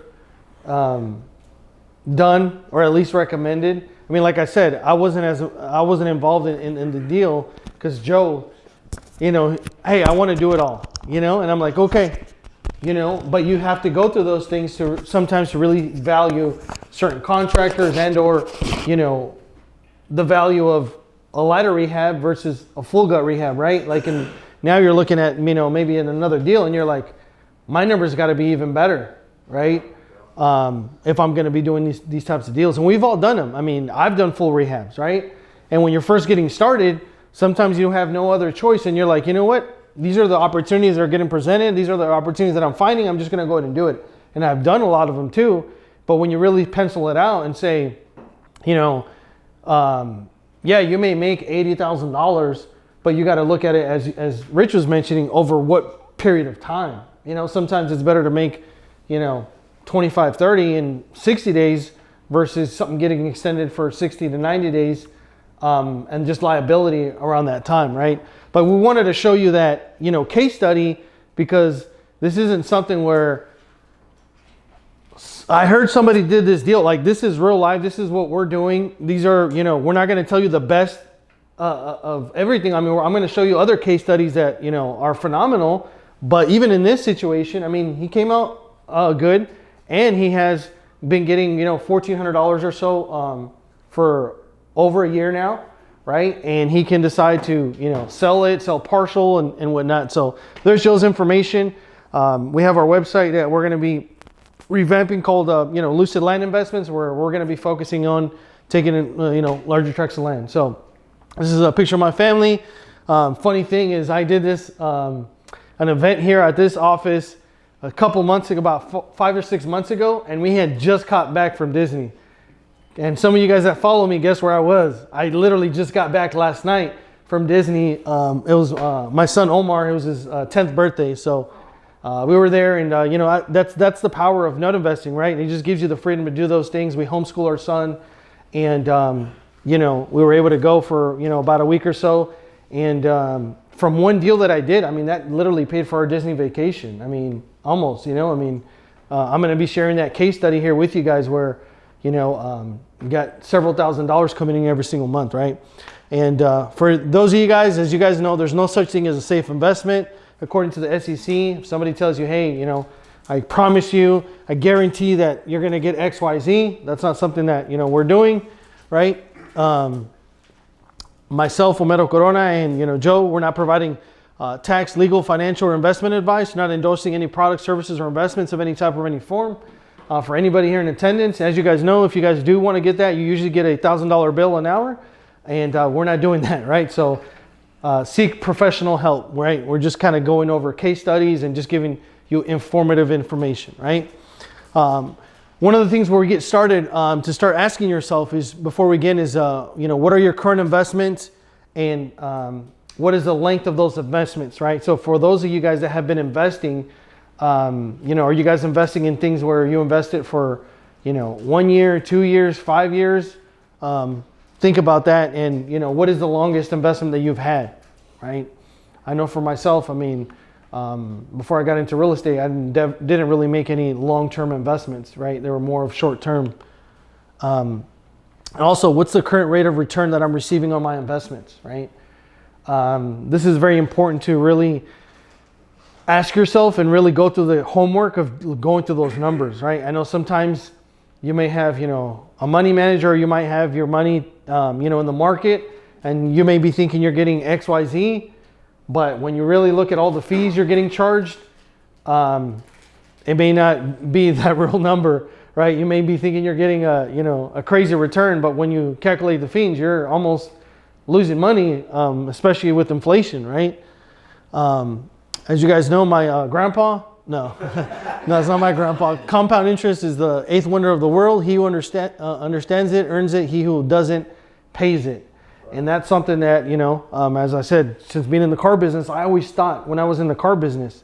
done, or at least recommended. I mean, like I said, I wasn't involved in the deal because Joe, hey, I want to do it all, and I'm like, okay, but you have to go through those things to sometimes to really value certain contractors and or, the value of a lighter rehab versus a full gut rehab, right? Like, and now you're looking at, maybe in another deal and you're like, my numbers got to be even better, right? If I'm going to be doing these types of deals. And we've all done them. I mean, I've done full rehabs, right? And when you're first getting started, sometimes you have no other choice and you're like, you know what? These are the opportunities that are getting presented. These are the opportunities that I'm finding. I'm just going to go ahead and do it. And I've done a lot of them too. But when you really pencil it out and say, yeah, you may make $80,000, but you got to look at it as Rich was mentioning, over what period of time. Sometimes it's better to make, 25, 30 in 60 days versus something getting extended for 60 to 90 days, and just liability around that time, right? But we wanted to show you that, case study, because this isn't something where I heard somebody did this deal. Like, this is real life. This is what we're doing. These are, we're not going to tell you the best of everything. I mean, I'm going to show you other case studies that, are phenomenal. But even in this situation, I mean, he came out good, and he has been getting, $1,400 or so for over a year now, right? And he can decide to, sell partial and whatnot. So there's Joe's information. We have our website that we're going to be revamping called, Lucid Land Investments, where we're going to be focusing on taking in, larger tracts of land. So this is a picture of my family. Funny thing is, I did this, an event here at this office a couple months ago, about 5 or 6 months ago, and we had just got back from Disney. And some of you guys that follow me, guess where I was? I literally just got back last night from Disney. It was my son Omar. It was his 10th birthday, so we were there, and that's the power of nut investing, right? It just gives you the freedom to do those things. We homeschool our son, And, you know, we were able to go for, you know, about a week or so. And from one deal that I did, I mean, that literally paid for our Disney vacation. I mean, almost, you know, I mean, I'm going to be sharing that case study here with you guys where, you know, you got several $1,000s coming in every single month, right? And for those of you guys, as you guys know, there's no such thing as a safe investment. According to the SEC, if somebody tells you, hey, you know, I promise you, I guarantee that you're going to get X, Y, Z. That's not something that, you know, we're doing, right? Myself, Homero Corona, and, you know, Joe, we're not providing tax, legal, financial, or investment advice, not endorsing any products, services, or investments of any type or any form. For anybody here in attendance, as you guys know, if you guys do want to get that, you usually get a $1,000 bill an hour, and we're not doing that, right? So seek professional help, right? We're just kind of going over case studies and just giving you informative information, right? One of the things where we get started to start asking yourself is, before we begin, is, you know, what are your current investments, and what is the length of those investments, right? So for those of you guys that have been investing, you know, are you guys investing in things where you invest it for, you know, 1 year, 2 years, 5 years? Think about that. And, you know, what is the longest investment that you've had, right? I know for myself, I mean, before I got into real estate, I didn't really make any long-term investments, right? They were more of short-term. And also, what's the current rate of return that I'm receiving on my investments, right? This is very important to really ask yourself and really go through the homework of going through those numbers, right? I know sometimes you may have, you know, a money manager, or you might have your money, you know, in the market, and you may be thinking you're getting X, Y, Z, but when you really look at all the fees you're getting charged, it may not be that real number, right? You may be thinking you're getting a, you know, a crazy return, but when you calculate the fees, you're almost losing money, especially with inflation, right? As you guys know, my grandpa, no, no, it's not my grandpa. Compound interest is the eighth wonder of the world. He who understands it, earns it. He who doesn't, pays it. And that's something that, you know, as I said, since being in the car business, I always thought when I was in the car business,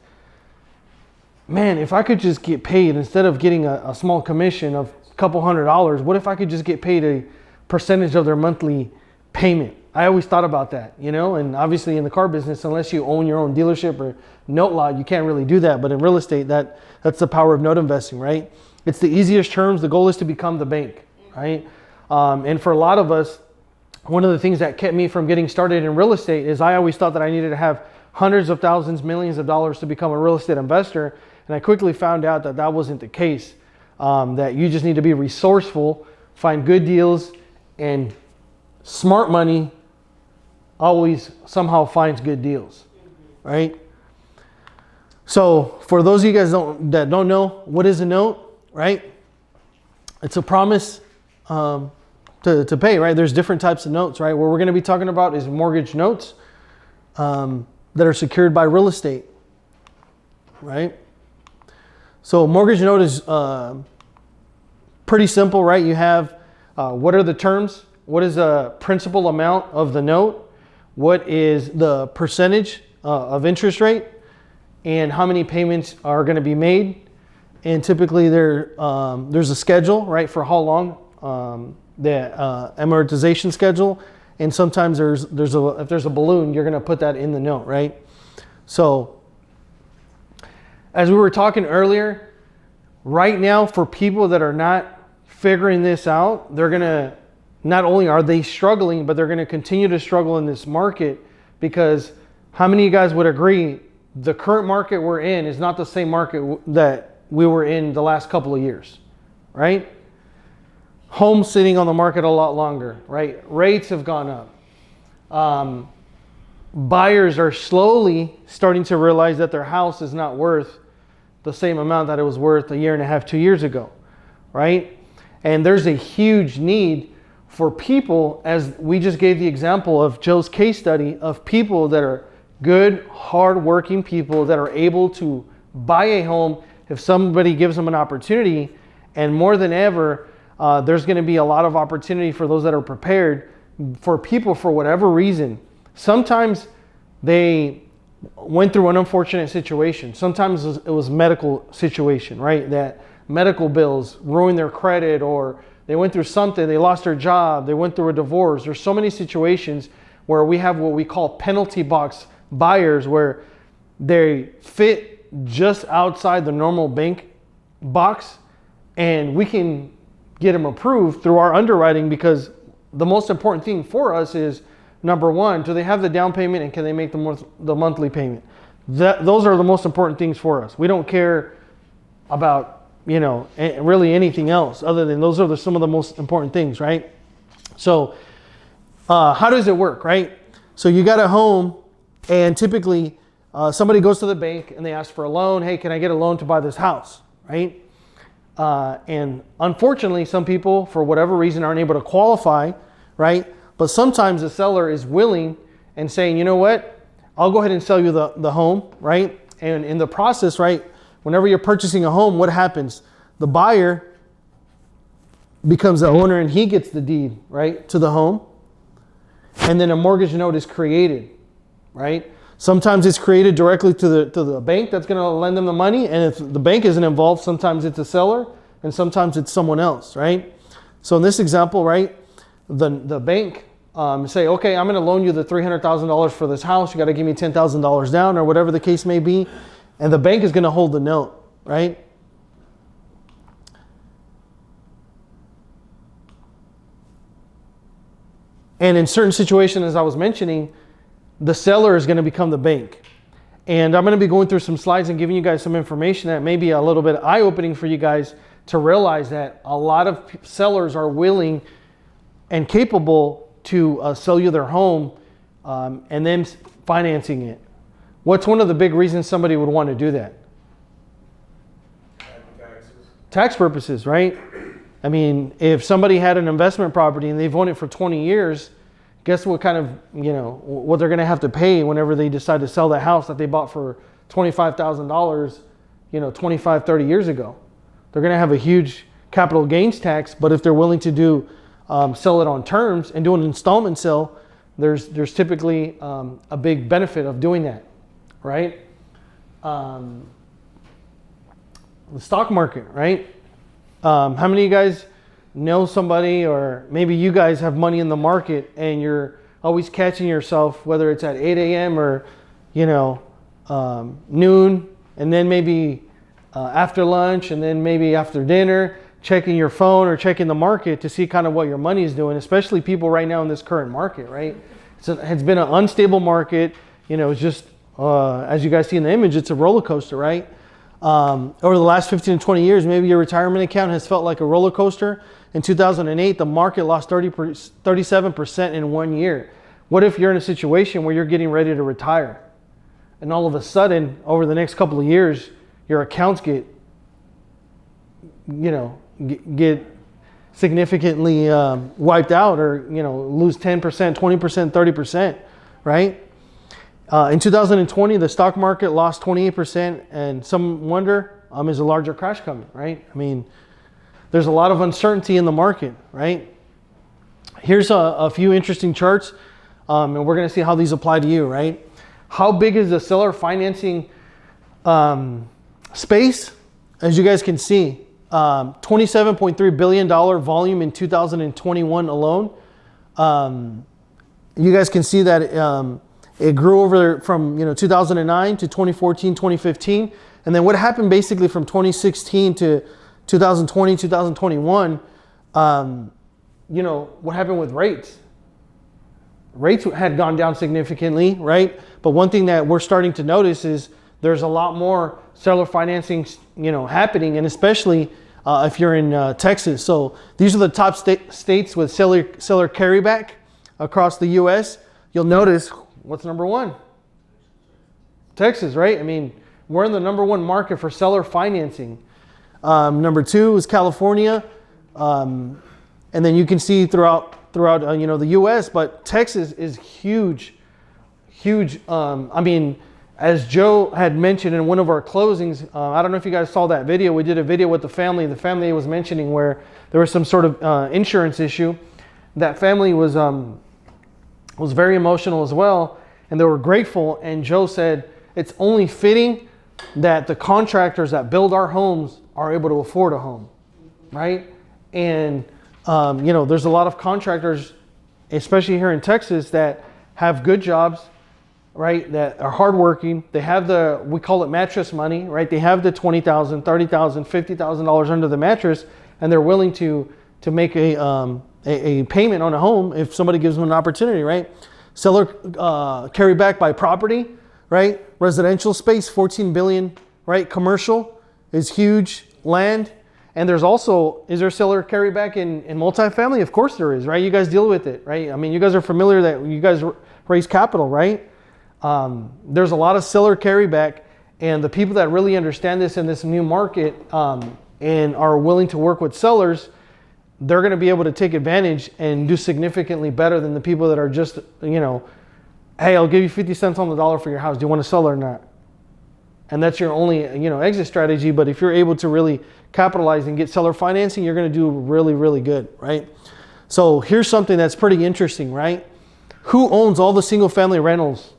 man, if I could just get paid, instead of getting a small commission of a couple $100s, what if I could just get paid a percentage of their monthly payment? I always thought about that, you know, and obviously in the car business, unless you own your own dealership or note lot, you can't really do that. But in real estate, that's the power of note investing, right? It's the easiest terms. The goal is to become the bank, right? And for a lot of us, one of the things that kept me from getting started in real estate is I always thought that I needed to have hundreds of thousands, millions of dollars to become a real estate investor. And I quickly found out that that wasn't the case, that you just need to be resourceful, find good deals, and smart money always somehow finds good deals, right? So for those of you guys that don't know, what is a note, right? It's a promise to pay, right? There's different types of notes, right? What we're going to be talking about is mortgage notes that are secured by real estate, right? So a mortgage note is pretty simple, right? You have what are the terms? What is the principal amount of the note? What is the percentage of interest rate? And how many payments are going to be made? And typically there's a schedule, right, for how long, the amortization schedule. And sometimes if there's a balloon, you're going to put that in the note, right? So as we were talking earlier, right now for people that are not figuring this out, they're going to, not only are they struggling, but they're going to continue to struggle in this market, because how many of you guys would agree the current market we're in is not the same market that we were in the last couple of years, right? Homes sitting on the market a lot longer, right? Rates have gone up. Buyers are slowly starting to realize that their house is not worth the same amount that it was worth a year and a half, 2 years ago, right? And there's a huge need for people, as we just gave the example of Joe's case study, of people that are good, hard-working people that are able to buy a home if somebody gives them an opportunity. And more than ever, there's going to be a lot of opportunity for those that are prepared. For people, for whatever reason, sometimes they went through an unfortunate situation. Sometimes it was medical situation, right? That medical bills ruined their credit, or they went through something, they lost their job, they went through a divorce. There's so many situations where we have what we call penalty box buyers, where they fit just outside the normal bank box, and we can get them approved through our underwriting, because the most important thing for us is, number one, do they have the down payment and can they make the monthly payment? Those are the most important things for us. We don't care about, really anything else other than those are some of the most important things, right? So how does it work, right? So you got a home, and typically somebody goes to the bank and they ask for a loan. Hey, can I get a loan to buy this house, right? And unfortunately, some people, for whatever reason, aren't able to qualify, right? But sometimes the seller is willing and saying, you know what, I'll go ahead and sell you the home, right? And in the process, right, whenever you're purchasing a home, what happens? The buyer becomes the owner and he gets the deed, right, to the home. And then a mortgage note is created, right? Sometimes it's created directly to the bank that's going to lend them the money. And if the bank isn't involved, sometimes it's a seller and sometimes it's someone else, right? So in this example, right, the bank say, okay, I'm going to loan you the $300,000 for this house. You got to give me $10,000 down, or whatever the case may be. And the bank is going to hold the note, right? And in certain situations, as I was mentioning, the seller is going to become the bank. And I'm going to be going through some slides and giving you guys some information that may be a little bit eye-opening for you guys to realize that a lot of sellers are willing and capable to sell you their home and then financing it. What's one of the big reasons somebody would want to do that? Taxes. Tax purposes, right? I mean, if somebody had an investment property and they've owned it for 20 years, guess what kind of, what they're going to have to pay whenever they decide to sell that house that they bought for $25,000, 25, 30 years ago. They're going to have a huge capital gains tax, but if they're willing to sell it on terms and do an installment sale, there's typically a big benefit of doing that, right? The stock market, right? How many of you guys know somebody, or maybe you guys have money in the market and you're always catching yourself, whether it's at 8 a.m. or, noon, and then maybe after lunch, and then maybe after dinner, checking your phone or checking the market to see kind of what your money is doing, especially people right now in this current market, right? It's been an unstable market. It's just, as you guys see in the image, it's a roller coaster, right? Over the last 15 to 20 years, maybe your retirement account has felt like a roller coaster. In 2008, the market lost 37% in 1 year. What if you're in a situation where you're getting ready to retire, and all of a sudden, over the next couple of years, your accounts get significantly wiped out, or lose 10%, 20%, 30%, right? In 2020, the stock market lost 28%, and some wonder, is a larger crash coming, right? I mean, there's a lot of uncertainty in the market, right? Here's a few interesting charts, and we're going to see how these apply to you, right? How big is the seller financing space? As you guys can see, $27.3 billion volume in 2021 alone. You guys can see that it grew over from 2009 to 2014, 2015, and then what happened basically from 2016 to 2020, 2021. What happened with rates? Rates had gone down significantly, right? But one thing that we're starting to notice is there's a lot more seller financing, happening, and especially if you're in Texas. So these are the top states with seller carryback across the U.S. You'll notice, what's number one? Texas, right? I mean, we're in the number one market for seller financing. Number two is California, and then you can see throughout the U.S. But Texas is huge. I mean, as Joe had mentioned in one of our closings, I don't know if you guys saw that video. We did a video with the family. The family was mentioning where there was some sort of insurance issue. That family was very emotional as well, and they were grateful. And Joe said, it's only fitting that the contractors that build our homes are able to afford a home, right? And there's a lot of contractors, especially here in Texas, that have good jobs, right? That are hardworking. They have we call it mattress money, right? They have the $20,000, $30,000, $50,000 under the mattress, and they're willing to make a payment on a home if somebody gives them an opportunity, right? Seller carry back by property, right? Residential space, 14 billion, right? Commercial is huge, land. And there's also, is there seller carry back in multifamily? Of course there is, right? You guys deal with it, right? I mean, you guys are familiar that you guys raise capital, right? There's a lot of seller carry back, and the people that really understand this in this new market and are willing to work with sellers, they're going to be able to take advantage and do significantly better than the people that are just, hey, I'll give you 50 cents on the dollar for your house. Do you want to sell it or not? And that's your only, exit strategy. But if you're able to really capitalize and get seller financing, you're going to do really, really good, right? So here's something that's pretty interesting, right? Who owns all the single family rentals?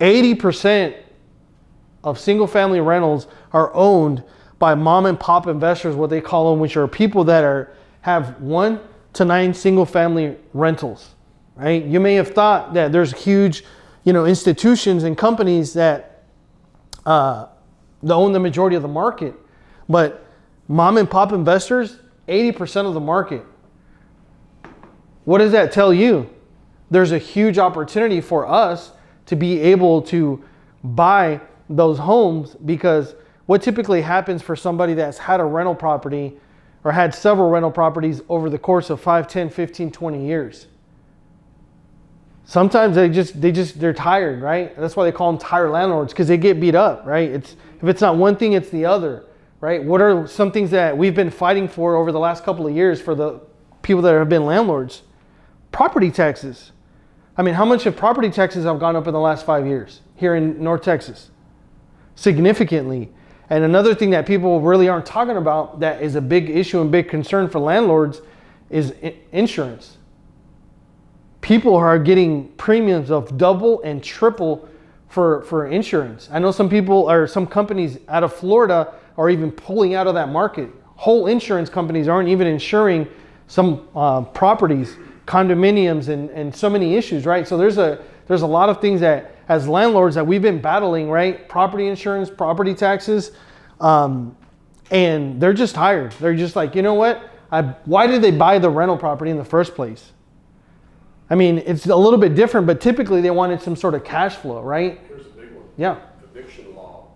80% of single family rentals are owned by mom and pop investors, what they call them, which are people that have 1 to 9 single family rentals, right? You may have thought that there's huge, institutions and companies that own the majority of the market, but mom and pop investors, 80% of the market. What does that tell you? There's a huge opportunity for us to be able to buy those homes, because what typically happens for somebody that's had a rental property or had several rental properties over the course of 5, 10, 15, 20 years. Sometimes they're tired, right? That's why they call them tired landlords, because they get beat up, right? If it's not one thing, it's the other, right? What are some things that we've been fighting for over the last couple of years for the people that have been landlords? Property taxes. I mean, how much have property taxes have gone up in the last 5 years here in North Texas? Significantly. And another thing that people really aren't talking about that is a big issue and big concern for landlords is insurance. People are getting premiums of double and triple for insurance. I know some companies out of Florida are even pulling out of that market. Whole insurance companies aren't even insuring some properties, condominiums, and so many issues, right? So there's a lot of things that as landlords that we've been battling, right? Property insurance, property taxes, and they're just tired. They're just like, you know what? Why did they buy the rental property in the first place? I mean, it's a little bit different, but typically they wanted some sort of cash flow, right? Here's a big one. Yeah. Eviction law.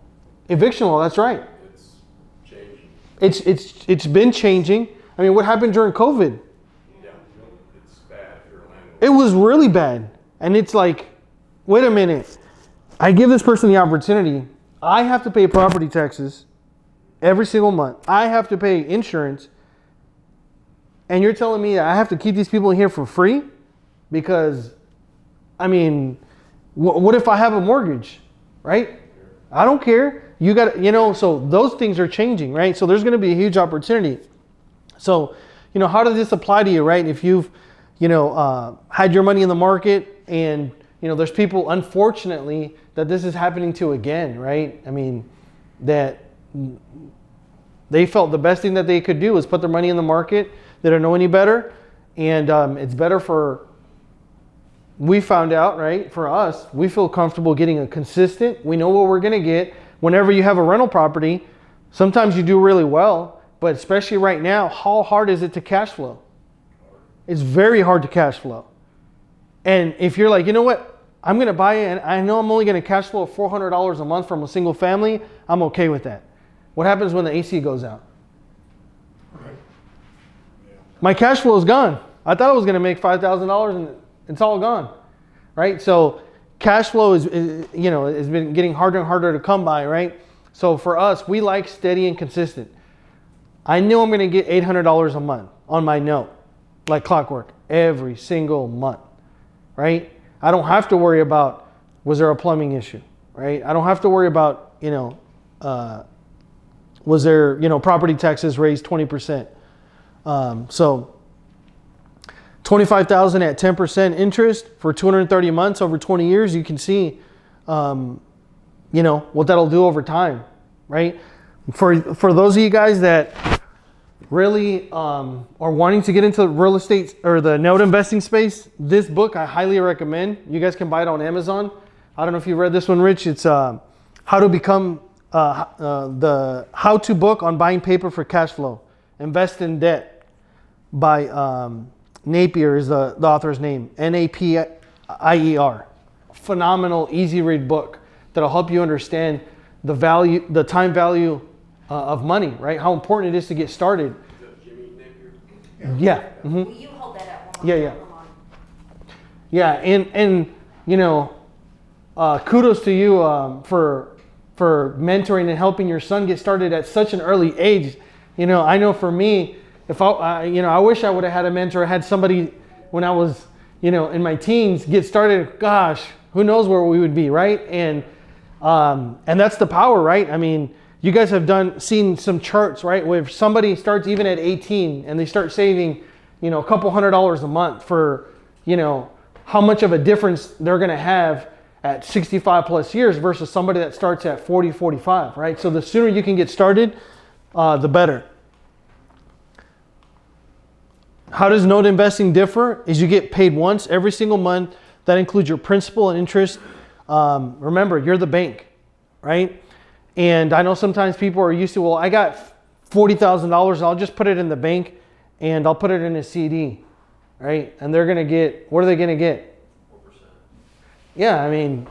Eviction law, that's right. It's changing. It's been changing. I mean, what happened during COVID? Yeah, it's bad if you're a landlord. It was really bad. And it's like, wait a minute. I give this person the opportunity. I have to pay property taxes every single month. I have to pay insurance. And you're telling me that I have to keep these people in here for free? Because, I mean, what if I have a mortgage, right? I don't care. You got, so those things are changing, right? So there's going to be a huge opportunity. So, how does this apply to you, right? If you've, had your money in the market and, there's people, unfortunately, that this is happening to again, right? I mean, that they felt the best thing that they could do was put their money in the market. They don't know any better. And it's better we found out, right, for us, we feel comfortable getting a consistent, we know what we're going to get. Whenever you have a rental property, sometimes you do really well, but especially right now, how hard is it to cash flow? It's very hard to cash flow. And if you're like, you know what, I'm going to buy it, and I know I'm only going to cash flow $400 a month from a single family, I'm okay with that. What happens when the AC goes out? Right. Yeah. My cash flow is gone. I thought I was going to make $5,000 and it's all gone, right? So cash flow has been getting harder and harder to come by, right? So for us, we like steady and consistent. I know I'm going to get $800 a month on my note, like clockwork, every single month, right? I don't have to worry about, was there a plumbing issue, right? I don't have to worry about, was there, property taxes raised 20%. So $25,000 at 10% interest for 230 months over 20 years, you can see, what that'll do over time, right? For those of you guys that really are wanting to get into real estate or the note investing space, this book I highly recommend. You guys can buy it on Amazon. I don't know if you read this one, Rich. It's How to Become the How-To Book on Buying Paper for Cash Flow. Invest in Debt by Napier is the author's name. Napier. Phenomenal, easy read book that'll help you understand the value, the time value of money, right? How important it is to get started. Jimmy Napier? Yeah. Mhm. Will you hold that up one Yeah, more yeah. time? Come on. Yeah, and you know, kudos to you for mentoring and helping your son get started at such an early age. You know, I know for me, if I wish I would have had a mentor, had somebody when I was, in my teens get started. Gosh, who knows where we would be, right? And that's the power, right? I mean, you guys have seen some charts, right? Where if somebody starts even at 18 and they start saving, a couple $100 a month for, how much of a difference they're going to have at 65 plus years versus somebody that starts at 40, 45, right? So the sooner you can get started, the better. How does note investing differ? Is you get paid once every single month. That includes your principal and interest. Remember, you're the bank, right? And I know sometimes people are used to, well, I got $40,000, I'll just put it in the bank and I'll put it in a CD, right? And they're going to get, what are they going to get? 4%. Yeah, I mean,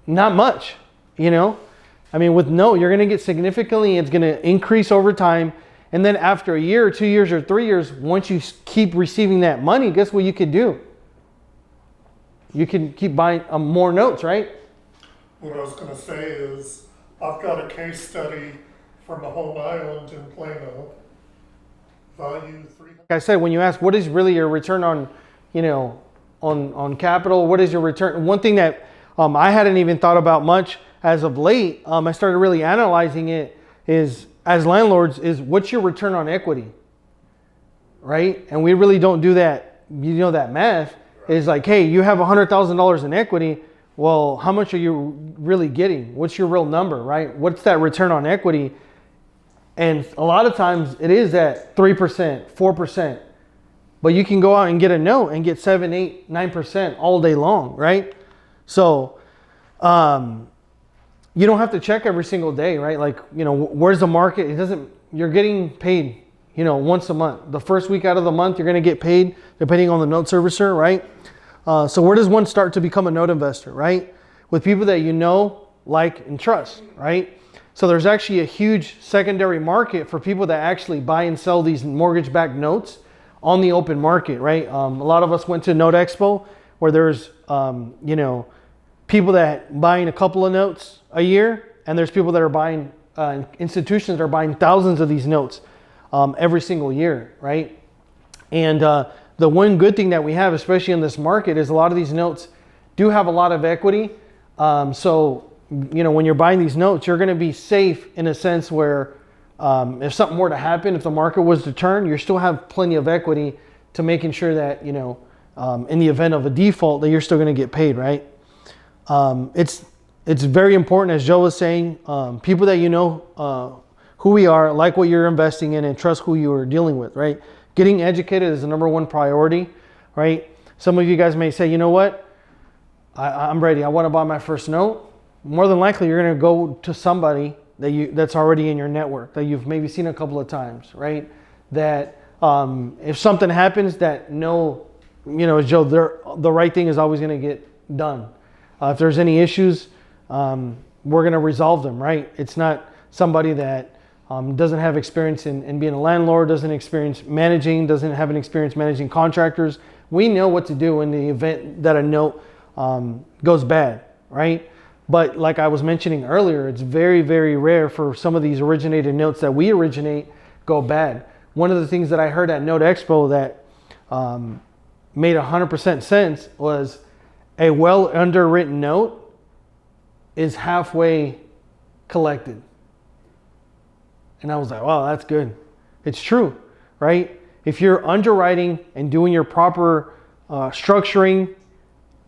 not much, I mean, with note, you're going to get significantly, it's going to increase over time. And then after a year or 2 years or 3 years, once you keep receiving that money, guess what you could do? You can keep buying more notes, right? What I was going to say is, I've got a case study from a home I owned in Plano. Value $300. Like I said, when you ask what is really your return on, on capital, what is your return? One thing that I hadn't even thought about much as of late, I started really analyzing it is, as landlords, is what's your return on equity, right? And we really don't do that. That math is like, hey, you have $100,000 in equity. Well, how much are you really getting? What's your real number, right? What's that return on equity? And a lot of times it is at 3%, 4%. But you can go out and get a note and get 7, 8, 9% all day long, right? So you don't have to check every single day, right? Like, where's the market? You're getting paid, once a month. The first week out of the month, you're going to get paid depending on the note servicer, right? So where does one start to become a note investor, right? With people that you know, like, and trust, right? So there's actually a huge secondary market for people that actually buy and sell these mortgage-backed notes on the open market, right? A lot of us went to Note Expo where there's, people that buying a couple of notes a year, and there's people that are buying, institutions that are buying thousands of these notes every single year, right? And the one good thing that we have, especially in this market, is a lot of these notes do have a lot of equity. So, when you're buying these notes, you're going to be safe in a sense where if something were to happen, if the market was to turn, you still have plenty of equity to making sure that, in the event of a default, that you're still going to get paid, right? It's very important, as Joe was saying, people that who we are, like what you're investing in, and trust who you are dealing with, right? Getting educated is the number one priority, right? Some of you guys may say, you know what? I'm ready. I want to buy my first note. More than likely, you're going to go to somebody that's already in your network, that you've maybe seen a couple of times, right? That if something happens, that Joe, the right thing is always going to get done. If there's any issues, we're going to resolve them, right? It's not somebody that doesn't have experience in being a landlord, doesn't have experience managing contractors. We know what to do in the event that a note goes bad, right? But like I was mentioning earlier, it's very, very rare for some of these originated notes that we originate go bad. One of the things that I heard at Note Expo that made 100% sense was a well underwritten note is halfway collected. And I was like, wow, that's good. It's true, right? If you're underwriting and doing your proper structuring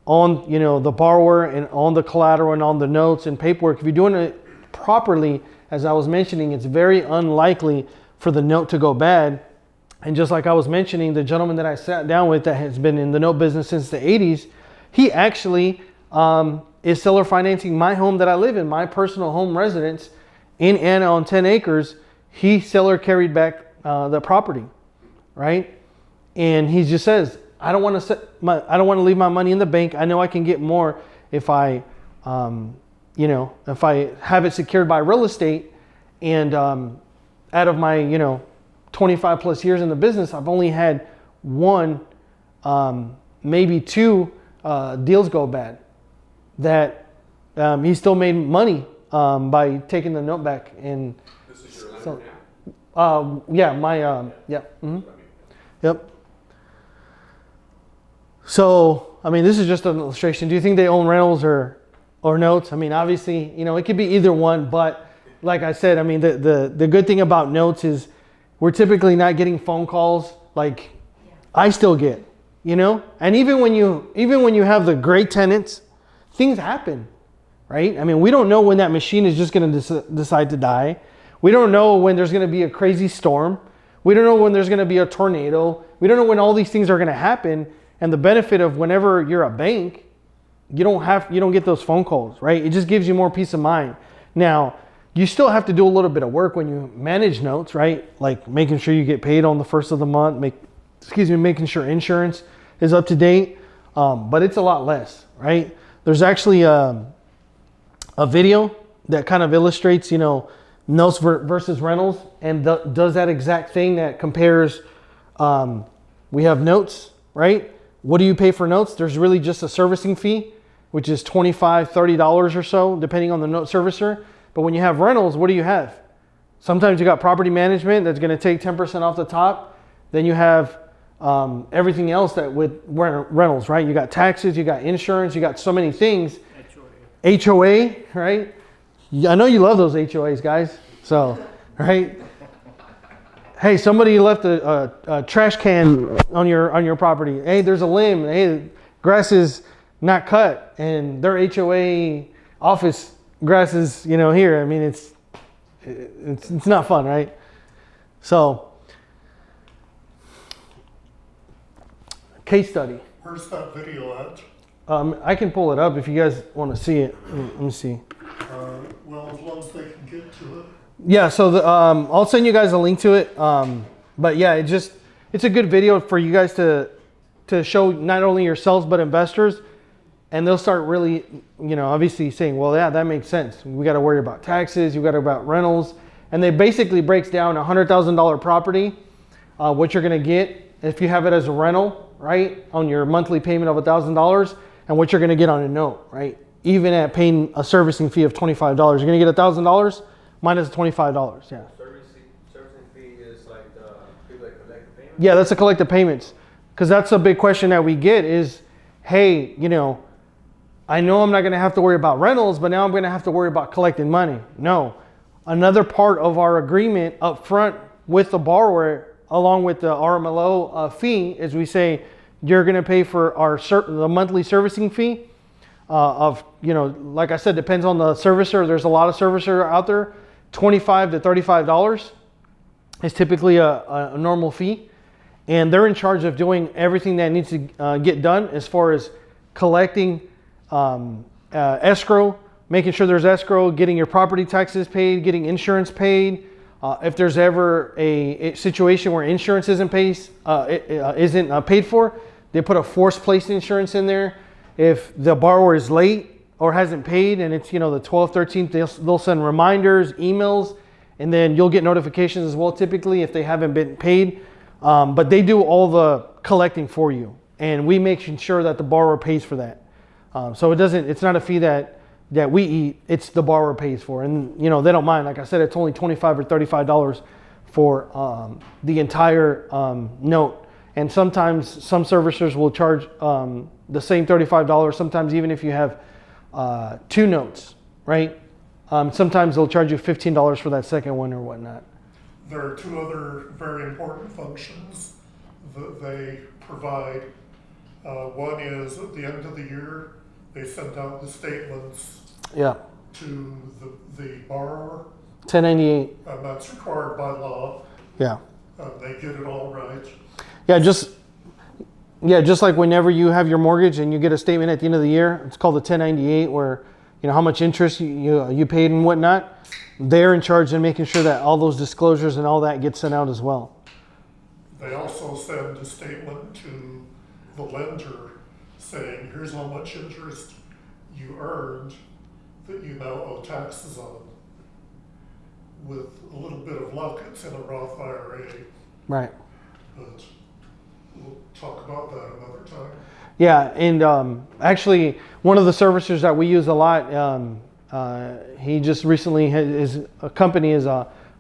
on, the borrower and on the collateral and on the notes and paperwork, if you're doing it properly, as I was mentioning, it's very unlikely for the note to go bad. And just like I was mentioning, the gentleman that I sat down with that has been in the note business since the 80s, he actually is seller financing my home that I live in, my personal home residence in Anna on 10 acres. He seller carried back the property, right? And he just says, I don't want to leave my money in the bank. I know I can get more if I, if I have it secured by real estate. And out of my, 25 plus years in the business, I've only had one, maybe two deals go bad that he still made money by taking the note back. And This is your lender so, now? yeah, my, yep. So, I mean, this is just an illustration. Do you think they own rentals or notes? I mean, obviously, it could be either one, but like I said, I mean, the good thing about notes is we're typically not getting phone calls like I still get, and even when you have the great tenants, things happen, right? I mean, we don't know when that machine is just going to decide to die. We don't know when there's going to be a crazy storm. We don't know when there's going to be a tornado. We don't know when all these things are going to happen. And the benefit of whenever you're a bank, you don't get those phone calls, right? It just gives you more peace of mind. Now, you still have to do a little bit of work when you manage notes, right? Like making sure you get paid on the first of the month, making sure insurance is up to date. But it's a lot less, right? There's actually a video that kind of illustrates, notes versus rentals, and does that exact thing that compares. We have notes, right? What do you pay for notes? There's really just a servicing fee, which is $25, $30 or so, depending on the note servicer. But when you have rentals, what do you have? Sometimes you got property management that's going to take 10% off the top. Then you have everything else that with rentals, right? You got taxes, you got insurance, you got so many things. HOA, right? I know you love those HOAs, guys. So, right? Hey, somebody left a trash can on your property. Hey, there's a limb. Hey, grass is not cut, and their HOA office grass is here. I mean, it's not fun, right? So, case study. Where's that video at? I can pull it up if you guys want to see it. Let me see. Well, as long as they can get to it. Yeah, so I'll send you guys a link to it. But yeah, it's a good video for you guys to show not only yourselves but investors, and they'll start really, obviously saying, well, yeah, that makes sense. We got to worry about taxes, you got to worry about rentals, and they basically breaks down a $100,000 property, what you're gonna get if you have it as a rental, right, on your monthly payment of $1,000, and what you're gonna get on a note, right? Even at paying a servicing fee of $25, you're gonna get $1,000 minus $25, yeah. Servicing fee is like people that collect the payment? Yeah, that's the collective payments. Because that's a big question that we get is, hey, I know I'm not going to have to worry about rentals, but now I'm going to have to worry about collecting money. No. Another part of our agreement up front with the borrower, along with the RMLO fee, is we say you're going to pay for the monthly servicing fee of, like I said, depends on the servicer. There's a lot of servicer out there. $25 to $35 is typically a normal fee. And they're in charge of doing everything that needs to get done as far as collecting escrow, making sure there's escrow, getting your property taxes paid, getting insurance paid. If there's ever a situation where insurance isn't paid for, they put a forced place insurance in there. If the borrower is late or hasn't paid and it's the 12th, 13th, they'll send reminders, emails, and then you'll get notifications as well typically if they haven't been paid. But they do all the collecting for you, and we make sure that the borrower pays for that. So it's not a fee that we eat, it's the borrower pays for. And they don't mind. Like I said, it's only $25 or $35 for the entire note. And sometimes some servicers will charge the same $35, sometimes even if you have two notes, right? Sometimes they'll charge you $15 for that second one or whatnot. There are two other very important functions that they provide. One is at the end of the year, they send out the statements to the borrower. 1098. And that's required by law. Yeah. They get it all right. Yeah, just like whenever you have your mortgage and you get a statement at the end of the year, it's called a 1098, where how much interest you paid and whatnot. They're in charge of making sure that all those disclosures and all that get sent out as well. They also send a statement to the lender saying, here's how much interest you earned that you now owe taxes on. With a little bit of luck, it's in a Roth IRA, Right. but we'll talk about that another time. Yeah, and actually, one of the servicers that we use a lot, he just recently his company is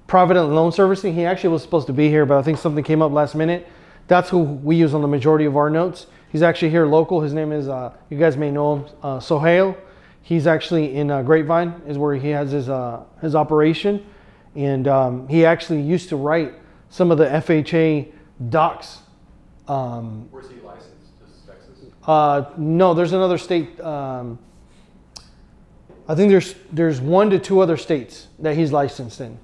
Provident Loan Servicing. He actually was supposed to be here, but I think something came up last minute. That's who we use on the majority of our notes. He's actually here local. His name is, you guys may know him, Sohail. He's actually in Grapevine, is where he has his operation. And he actually used to write some of the FHA docs. Where's he licensed? Just Texas? No, there's another state. I think there's 1 to 2 other states that he's licensed in.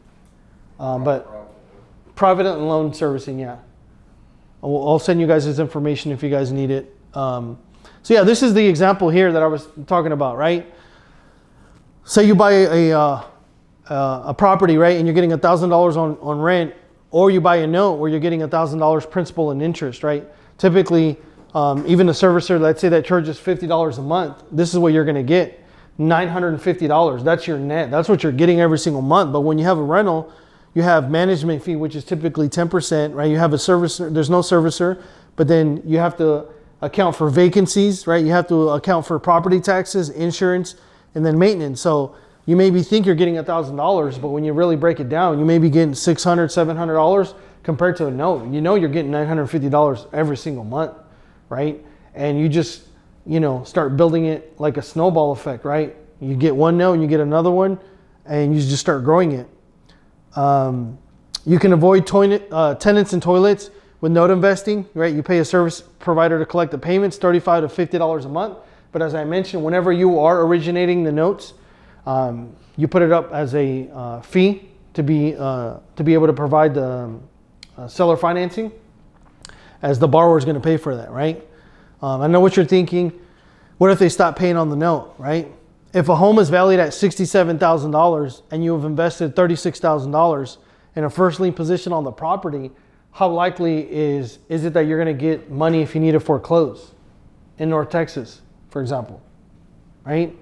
But Provident Loan Servicing, yeah. I'll send you guys his information if you guys need it. So yeah, this is the example here that I was talking about, right? Say you buy a property, right, and you're getting $1,000 on rent, or you buy a note where you're getting $1,000 principal and interest, right? Typically, even a servicer, let's say that charges $50 a month, this is what you're going to get, $950. That's your net. That's what you're getting every single month. But when you have a rental, you have management fee, which is typically 10%, right? You have a servicer, there's no servicer, but then you have to account for vacancies, right? You have to account for property taxes, insurance, and then maintenance. So you maybe think you're getting $1,000, but when you really break it down, you may be getting $600, $700 compared to a note. You're getting $950 every single month, right? And you just, start building it like a snowball effect, right? You get one note and you get another one, and you just start growing it. You can avoid tenants and toilets with note investing, right? You pay a service provider to collect the payments, $35 to $50 a month. But as I mentioned, whenever you are originating the notes, you put it up as a fee to be able to provide the seller financing, as the borrower is going to pay for that, right? I know what you're thinking. What if they stop paying on the note, right? If a home is valued at $67,000 and you have invested $36,000 in a first lien position on the property, how likely is it that you're going to get money if you need to foreclose in North Texas, for example, right?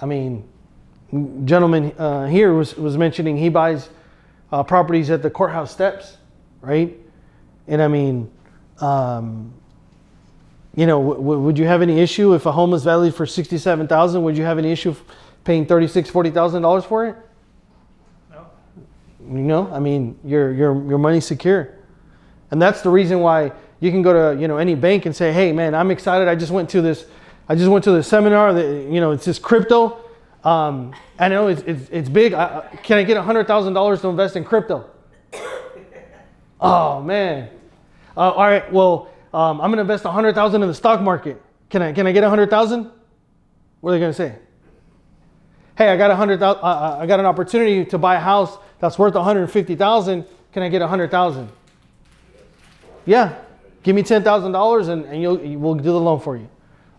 I mean, gentleman here was mentioning he buys properties at the courthouse steps, right? And I mean, would you have any issue if a home is valued for $67,000? Would you have any issue paying $36,000, $40,000 for it? No. I mean, your money's secure, and that's the reason why you can go to any bank and say, hey man, I'm excited. I just went to this seminar that it's this crypto. I know it's big. Can I get $100,000 to invest in crypto? Oh man. All right. Well, I'm going to invest $100,000 in the stock market. Can I get $100,000? What are they going to say? Hey, I got I got an opportunity to buy a house that's worth $150,000. Can I get $100,000? Yeah. Give me $10,000 and we'll do the loan for you,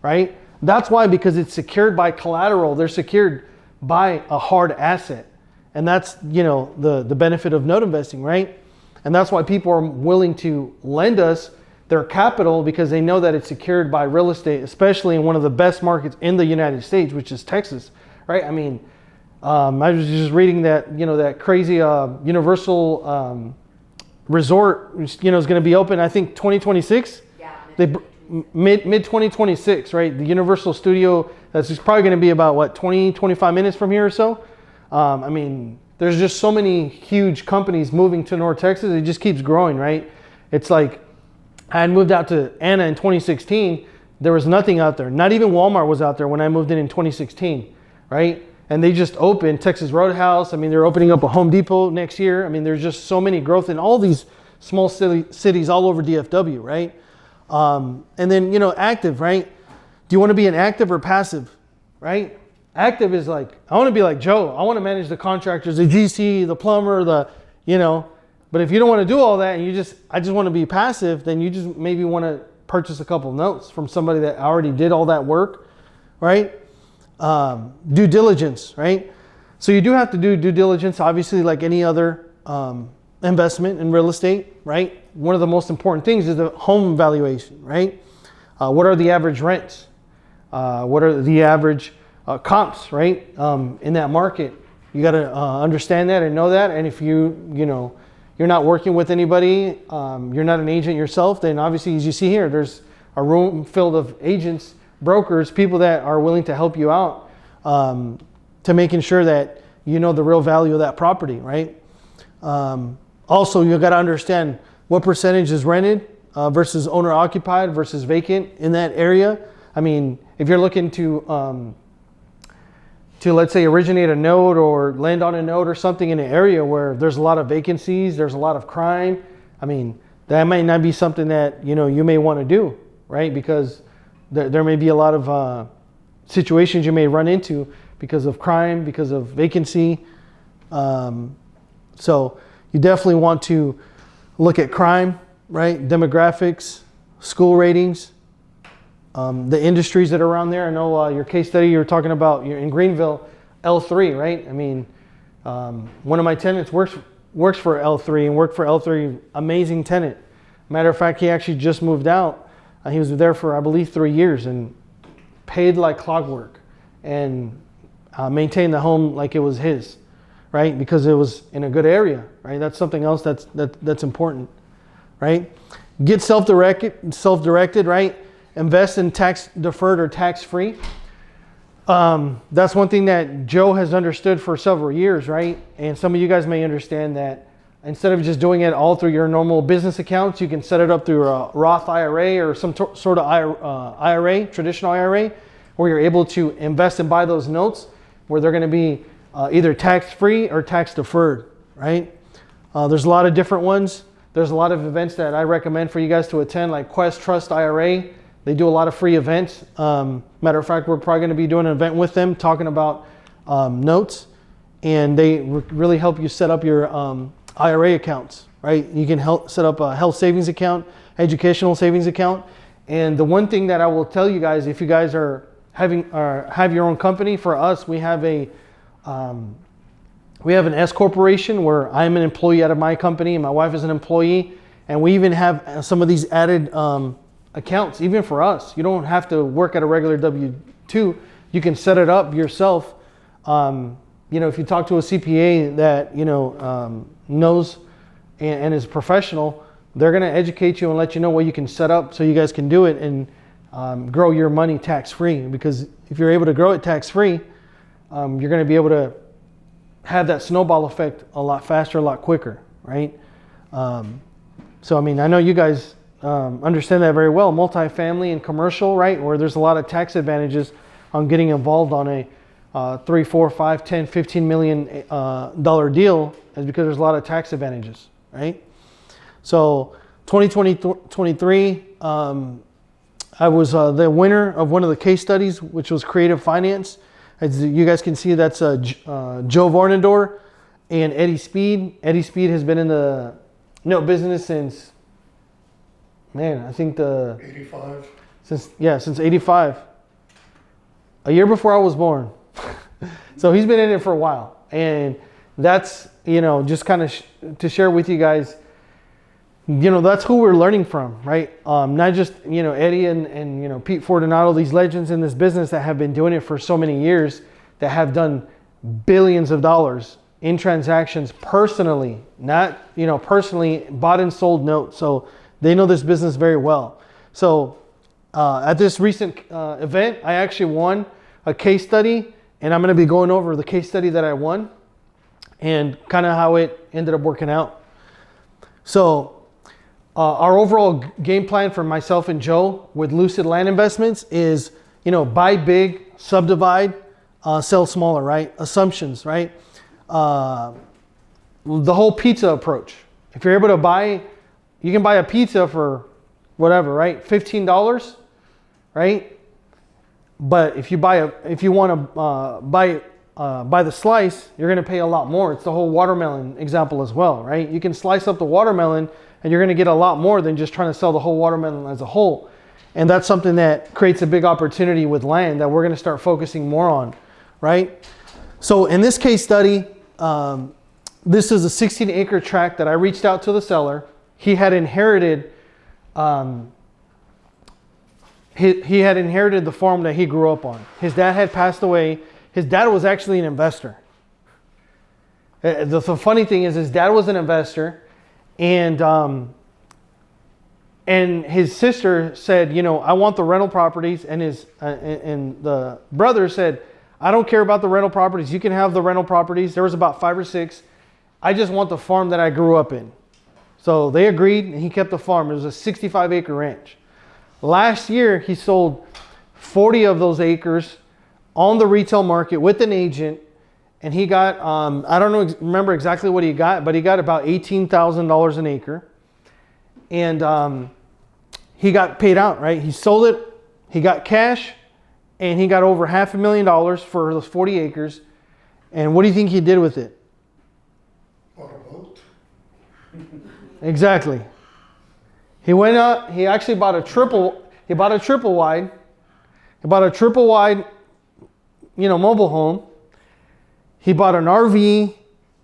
right? That's why, because it's secured by collateral. They're secured by a hard asset, and that's the benefit of note investing, right? And that's why people are willing to lend us their capital, because they know that it's secured by real estate, especially in one of the best markets in the United States, which is Texas, right? I mean, I was just reading that that crazy Universal resort is going to be open, I think 2026. Yeah. Mid 2026, right? The Universal Studio, that's just probably going to be about 25 minutes from here or so. I mean, there's just so many huge companies moving to North Texas. It just keeps growing, right? It's like, I had moved out to Anna in 2016. There was nothing out there. Not even Walmart was out there when I moved in 2016, right? And they just opened Texas Roadhouse. I mean, they're opening up a Home Depot next year. I mean, there's just so many growth in all these small cities all over DFW, right? And then, active, right? Do you want to be an active or passive, right? Active is like, I want to be like Joe. I want to manage the contractors, the GC, the plumber, But if you don't want to do all that and I just want to be passive, then you just maybe want to purchase a couple notes from somebody that already did all that work, right? Due diligence, right? So you do have to do due diligence, obviously, like any other investment in real estate, right? One of the most important things is the home valuation, right? What are the average rents? What are the average comps, right? In that market, you got to understand that and know that. And if you're not working with anybody, you're not an agent yourself, then obviously, as you see here, there's a room filled of agents, brokers, people that are willing to help you out to making sure that you know the real value of that property, right? Also, you got to understand what percentage is rented versus owner occupied versus vacant in that area. I mean, if you're looking to let's say originate a node or land on a node or something in an area where there's a lot of vacancies, there's a lot of crime, I mean, that might not be something that you may want to do, right? Because there may be a lot of situations you may run into because of crime, because of vacancy. So you definitely want to look at crime, right? Demographics, school ratings, the industries that are around there. I know your case study you were talking about, you're in Greenville, L3, right? I mean, one of my tenants works for L3 and worked for L3, amazing tenant. Matter of fact, he actually just moved out. He was there for, I believe, 3 years and paid like clockwork and maintained the home like it was his, right? Because it was in a good area, right? That's something else that's important, right? Get self-directed, right? Invest in tax deferred or tax free. That's one thing that Joe has understood for several years, right? And some of you guys may understand that instead of just doing it all through your normal business accounts, you can set it up through a Roth IRA or some sort of IRA, traditional IRA, where you're able to invest and buy those notes where they're going to be either tax free or tax deferred, right? There's a lot of different ones. There's a lot of events that I recommend for you guys to attend, like Quest Trust IRA. They do a lot of free events. Matter of fact, we're probably going to be doing an event with them talking about notes, and they really help you set up your IRA accounts, right? You can help set up a health savings account, educational savings account. And the one thing that I will tell you guys, if you guys are have your own company, for us, we have an S corporation where I'm an employee out of my company and my wife is an employee, and we even have some of these added accounts, even for us. You don't have to work at a regular W-2. You can set it up yourself. If you talk to a CPA that knows and is professional, they're going to educate you and let you know what you can set up so you guys can do it and grow your money tax-free. Because if you're able to grow it tax-free, you're going to be able to have that snowball effect a lot faster, a lot quicker, right? So, I mean, I know you guys understand that very well. Multifamily and commercial, right? Where there's a lot of tax advantages on getting involved on a $3, $4, $5, $10, $15 million dollar deal is because there's a lot of tax advantages, right? So 2023, I was the winner of one of the case studies, which was creative finance. As you guys can see, that's Joe Varnador and Eddie Speed. Eddie Speed has been in the business since, I think 85. Since 85. A year before I was born. So he's been in it for a while. And that's, just kind of to share with you guys, that's who we're learning from, right? Not just, Eddie and Pete Fortunato, these legends in this business that have been doing it for so many years, that have done billions of dollars in transactions personally, not, personally bought and sold notes. So they know this business very well. So at this recent event, I actually won a case study, and I'm going to be going over the case study that I won and kind of how it ended up working out. So our overall game plan for myself and Joe with Lucid Land Investments is, buy big, subdivide, sell smaller, right? Assumptions, right? The whole pizza approach. If you're able to buy, you can buy a pizza for whatever, right? $15, right? But if you want to buy by the slice, you're going to pay a lot more. It's the whole watermelon example as well, right? You can slice up the watermelon and you're going to get a lot more than just trying to sell the whole watermelon as a whole. And that's something that creates a big opportunity with land that we're going to start focusing more on, right? So in this case study, this is a 16-acre tract that I reached out to the seller. He had inherited, he had inherited the farm that he grew up on. His dad had passed away. His dad was actually an investor. The funny thing is his dad was an investor, and his sister said, you know, I want the rental properties, and and the brother said, I don't care about the rental properties. You can have the rental properties. There was about 5 or 6. I just want the farm that I grew up in. So they agreed, and he kept the farm. It was a 65-acre ranch. Last year, he sold 40 of those acres on the retail market with an agent, and he got, I don't remember exactly what he got, but he got about $18,000 an acre. And he got paid out, right? He sold it, he got cash, and he got over $500,000 for those 40 acres. And what do you think he did with it? Bought a boat. Exactly. He went out, he actually bought a triple wide. He bought a triple wide, you know, mobile home. He bought an RV.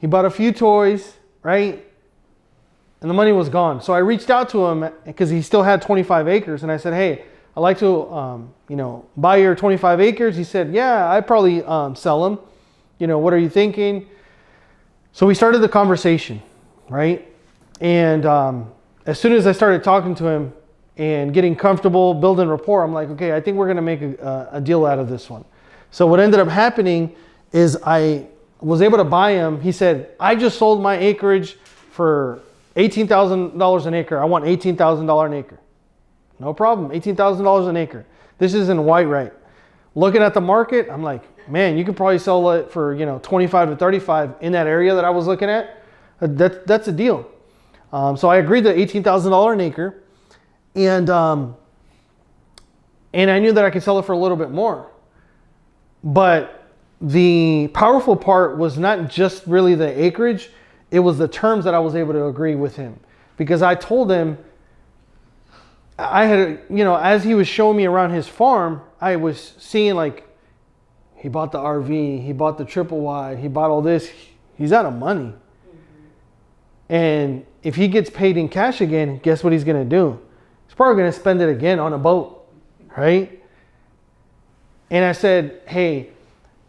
He bought a few toys, right? And the money was gone. So I reached out to him because he still had 25 acres. And I said, hey, I'd like to, you know, buy your 25 acres. He said, yeah, I'd probably sell them. You know, what are you thinking? So we started the conversation, right? And as soon as I started talking to him and getting comfortable, building rapport, I'm like, okay, I think we're going to make a deal out of this one. So what ended up happening is I was able to buy him. He said, I just sold my acreage for $18,000 an acre. I want $18,000 an acre. No problem, $18,000 an acre. This is in Whitewright. Looking at the market, I'm like, man, you could probably sell it for, you know, 25 to 35 in that area that I was looking at. That's a deal. So I agreed to $18,000 an acre, and I knew that I could sell it for a little bit more. But the powerful part was not just really the acreage, it was the terms that I was able to agree with him. Because I told him, I had, you know, as he was showing me around his farm, I was seeing like, he bought the RV, he bought the triple wide, he bought all this. He's out of money. And if he gets paid in cash again, guess what he's going to do? He's probably going to spend it again on a boat, right? And I said, hey,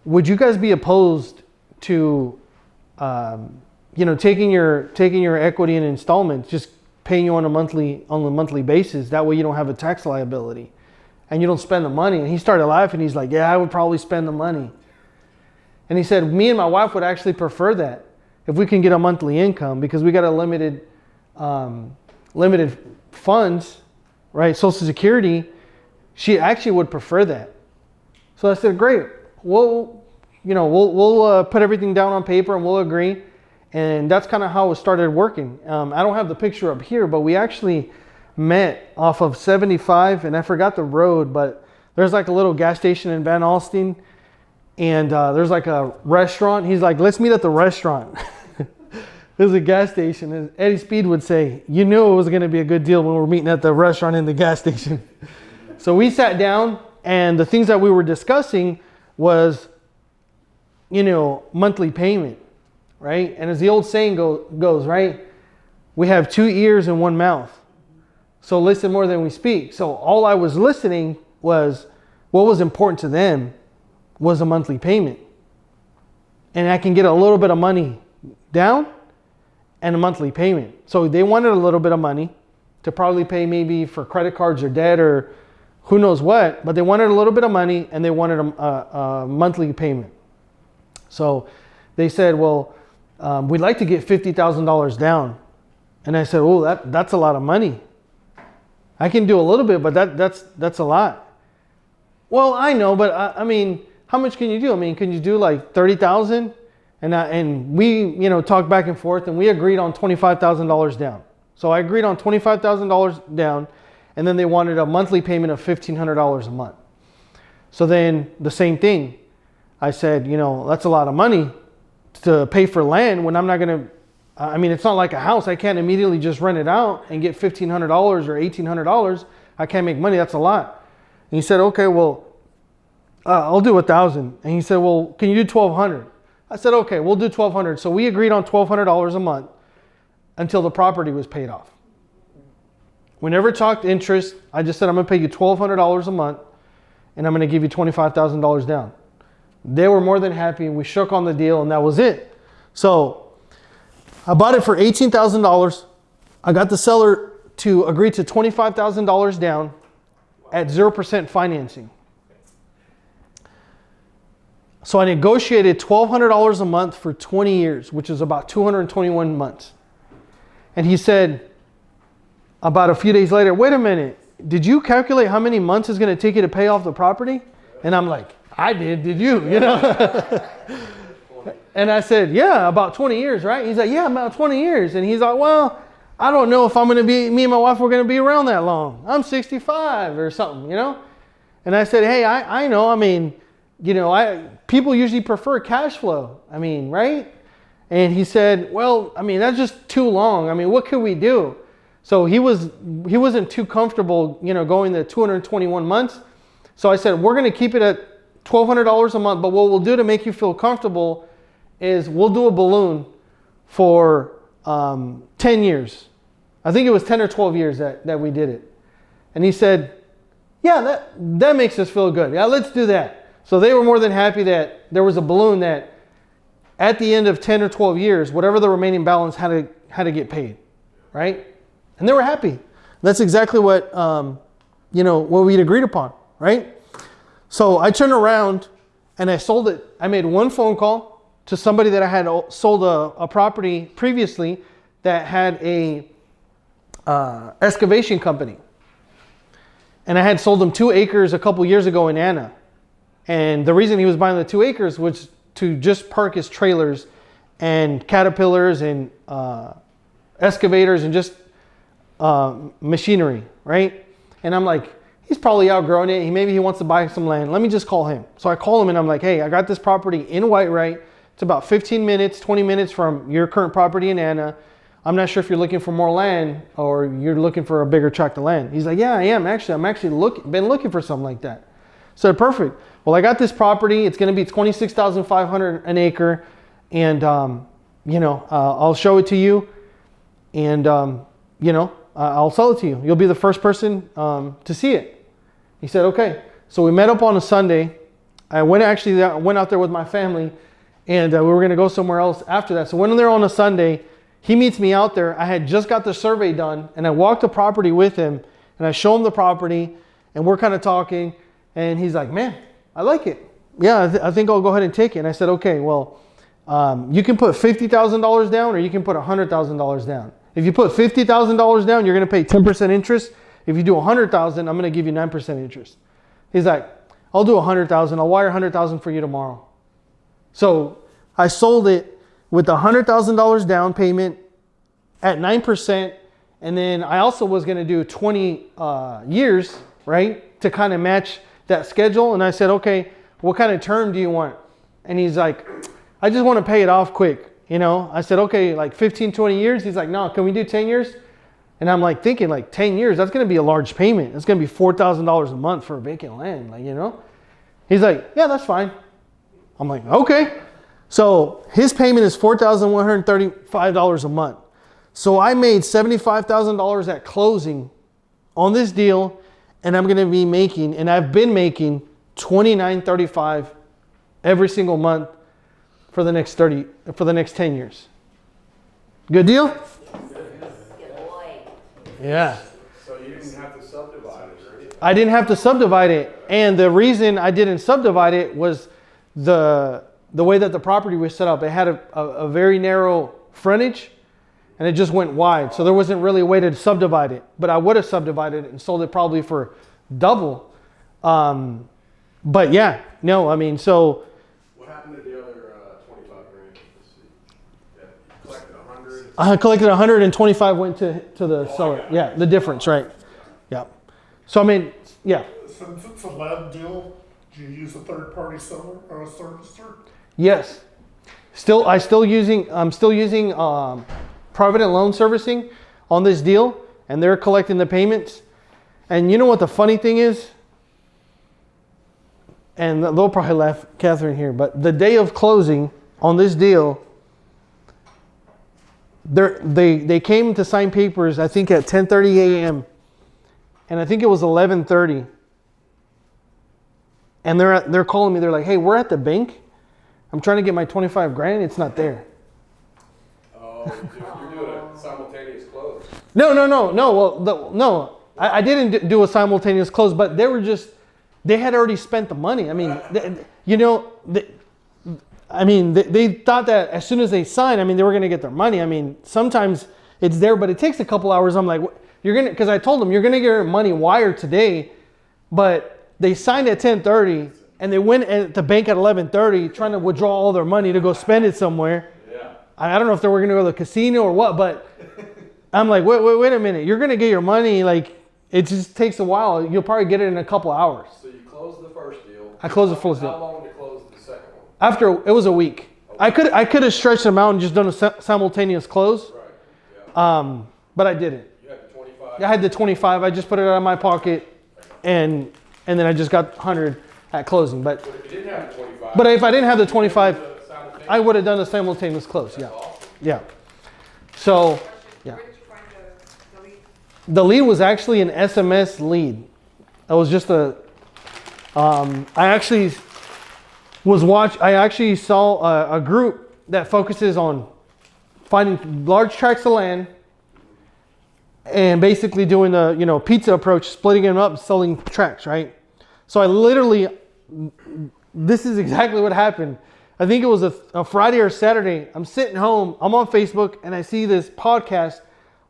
would you guys be opposed to, you know, taking your equity in installments, just paying you on a monthly basis? That way you don't have a tax liability and you don't spend the money. And he started laughing. He's like, yeah, I would probably spend the money. And he said, me and my wife would actually prefer that if we can get a monthly income, because we got a limited funds, right? Social Security. She actually would prefer that. So I said, great. We'll put everything down on paper and we'll agree. And that's kind of how it started working. I don't have the picture up here, but we actually met off of 75, and I forgot the road, but there's like a little gas station in Van Alstyne, and there's like a restaurant. He's like, let's meet at the restaurant. There's a gas station. And Eddie Speed would say, you knew it was going to be a good deal when we're meeting at the restaurant in the gas station. So we sat down, and the things that we were discussing was, you know, monthly payment, right? And as the old saying goes, right? We have 2 ears and 1 mouth. So listen more than we speak. So all I was listening was what was important to them was a monthly payment. And I can get a little bit of money down and a monthly payment. So they wanted a little bit of money to probably pay maybe for credit cards or debt or who knows what, but they wanted a little bit of money and they wanted a monthly payment. So they said, well, we'd like to get $50,000 down. And I said, oh, that's a lot of money. I can do a little bit, but that's a lot. Well, I know, but I mean, how much can you do? I mean, can you do like 30,000? And we, you know, talked back and forth, and we agreed on $25,000 down. So I agreed on $25,000 down, and then they wanted a monthly payment of $1,500 a month. So then the same thing. I said, you know, that's a lot of money to pay for land when I'm not going to, I mean, it's not like a house. I can't immediately just rent it out and get $1,500 or $1,800. I can't make money. That's a lot. And he said, okay, well, I'll do 1,000. And he said, well, can you do 1,200? I said, okay, we'll do 1,200. So we agreed on $1,200 a month until the property was paid off. We never talked interest. I just said, I'm going to pay you $1,200 a month and I'm going to give you $25,000 down. They were more than happy. We shook on the deal and that was it. So I bought it for $18,000. I got the seller to agree to $25,000 down at 0% financing. So I negotiated $1,200 a month for 20 years, which is about 221 months. And he said, about a few days later, wait a minute, did you calculate how many months it's going to take you to pay off the property? And I'm like, I did you? You know? And I said, yeah, about 20 years, right? He's like, yeah, about 20 years. And he's like, well, I don't know if I'm going to be, me and my wife, we're going to be around that long. I'm 65 or something, you know? And I said, hey, I know, I mean, you know, people usually prefer cash flow. I mean, right? And he said, well, I mean, that's just too long. I mean, what could we do? So he wasn't too comfortable, you know, going the 221 months. So I said, we're going to keep it at $1,200 a month, but what we'll do to make you feel comfortable is we'll do a balloon for 10 years. I think it was 10 or 12 years that we did it. And he said, yeah, that makes us feel good. Yeah, let's do that. So they were more than happy that there was a balloon that at the end of 10 or 12 years, whatever the remaining balance had to get paid, right? And they were happy. That's exactly what, you know, what we'd agreed upon, right? So I turned around and I sold it. I made one phone call to somebody that I had sold a property previously that had a excavation company. And I had sold him 2 acres a couple years ago in Anna. And the reason he was buying the 2 acres was to just park his trailers and caterpillars and excavators and just machinery, right? And I'm like, he's probably outgrown it. Maybe he wants to buy some land. Let me just call him. So I call him and I'm like, hey, I got this property in Whitewright. It's about 15 minutes, 20 minutes from your current property in Anna. I'm not sure if you're looking for more land or you're looking for a bigger tract of land. He's like, yeah, I am actually. I'm actually been looking for something like that. So perfect. Well, I got this property. It's going to be $26,500 an acre. And, you know, I'll show it to you. And, you know, I'll sell it to you. You'll be the first person to see it. He said, okay. So we met up on a Sunday. I went out there with my family. And we were going to go somewhere else after that. So when there on a Sunday, he meets me out there. I had just got the survey done. And I walked the property with him. And I show him the property. And we're kind of talking. And he's like, man, I like it. Yeah, I think I'll go ahead and take it. And I said, okay, well, you can put $50,000 down or you can put $100,000 down. If you put $50,000 down, you're going to pay 10% interest. If you do $100,000, I'm going to give you 9% interest. He's like, I'll do $100,000. I'll wire $100,000 for you tomorrow. So I sold it with $100,000 down payment at 9%. And then I also was going to do 20 years, right, to kind of match that schedule. And I said, okay, what kind of term do you want? And he's like, I just want to pay it off quick. You know, I said, okay, like 15, 20 years. He's like, no, can we do 10 years? And I'm like thinking like 10 years, that's going to be a large payment. It's going to be $4,000 a month for vacant land. Like, you know, he's like, yeah, that's fine. I'm like, okay. So his payment is $4,135 a month. So I made $75,000 at closing on this deal. And I'm going to be making, and I've been making $29.35 every single month for the next 10 years. Good deal? Good boy. Yeah. So you didn't have to subdivide it, right? I didn't have to subdivide it. And the reason I didn't subdivide it was the way that the property was set up. It had a very narrow frontage and it just went wide. So there wasn't really a way to subdivide it. But I would have subdivided it and sold it probably for double. But yeah, no, I mean, so. What happened to the other 25 grand? Let's see. Yeah, you collected 100. I collected 125 went to the seller. Yeah, the difference, right? Yeah. So I mean, yeah. Since it's a land deal, Do you use a third-party seller or a servicer? Yes. I'm still using private and loan servicing on this deal, and they're collecting the payments. And you know what the funny thing is? And they'll probably laugh, Catherine, here, but the day of closing on this deal, they came to sign papers, I think at 10:30 a.m. and I think it was 11:30. And they're calling me. They're like, "Hey, we're at the bank. I'm trying to get my 25 grand. It's not there." Oh, you're doing a simultaneous close. No. Well, no. I didn't do a simultaneous close, but they had already spent the money. I mean, they thought that as soon as they signed, I mean, they were going to get their money. I mean, sometimes it's there, but it takes a couple hours. I'm like, because I told them, you're going to get your money wired today, but they signed at 10:30 and they went at the bank at 11:30 trying to withdraw all their money to go spend it somewhere. Yeah. I don't know if they were going to go to the casino or what, but I'm like, wait a minute. You're going to get your money. Like, it just takes a while. You'll probably get it in a couple hours. So you closed the first deal. I closed the first deal. How long to close the second one? After, it was a week. I could have stretched them out and just done a simultaneous close. Right. Yeah. But I didn't. You had the 25. I had the 25. I just put it out of my pocket, and then I just got 100 at closing. But If you didn't have the 25. if I didn't have the 25, simultaneous. I would have done a simultaneous close. Yeah. Awesome. Yeah. So, yeah. Where did you find the lead? The lead was actually an SMS lead. It was just I actually saw a group that focuses on finding large tracts of land and basically doing the pizza approach, splitting them up, selling tracts, right? So this is exactly what happened. I think it was a Friday or Saturday. I'm sitting home, I'm on Facebook, and I see this podcast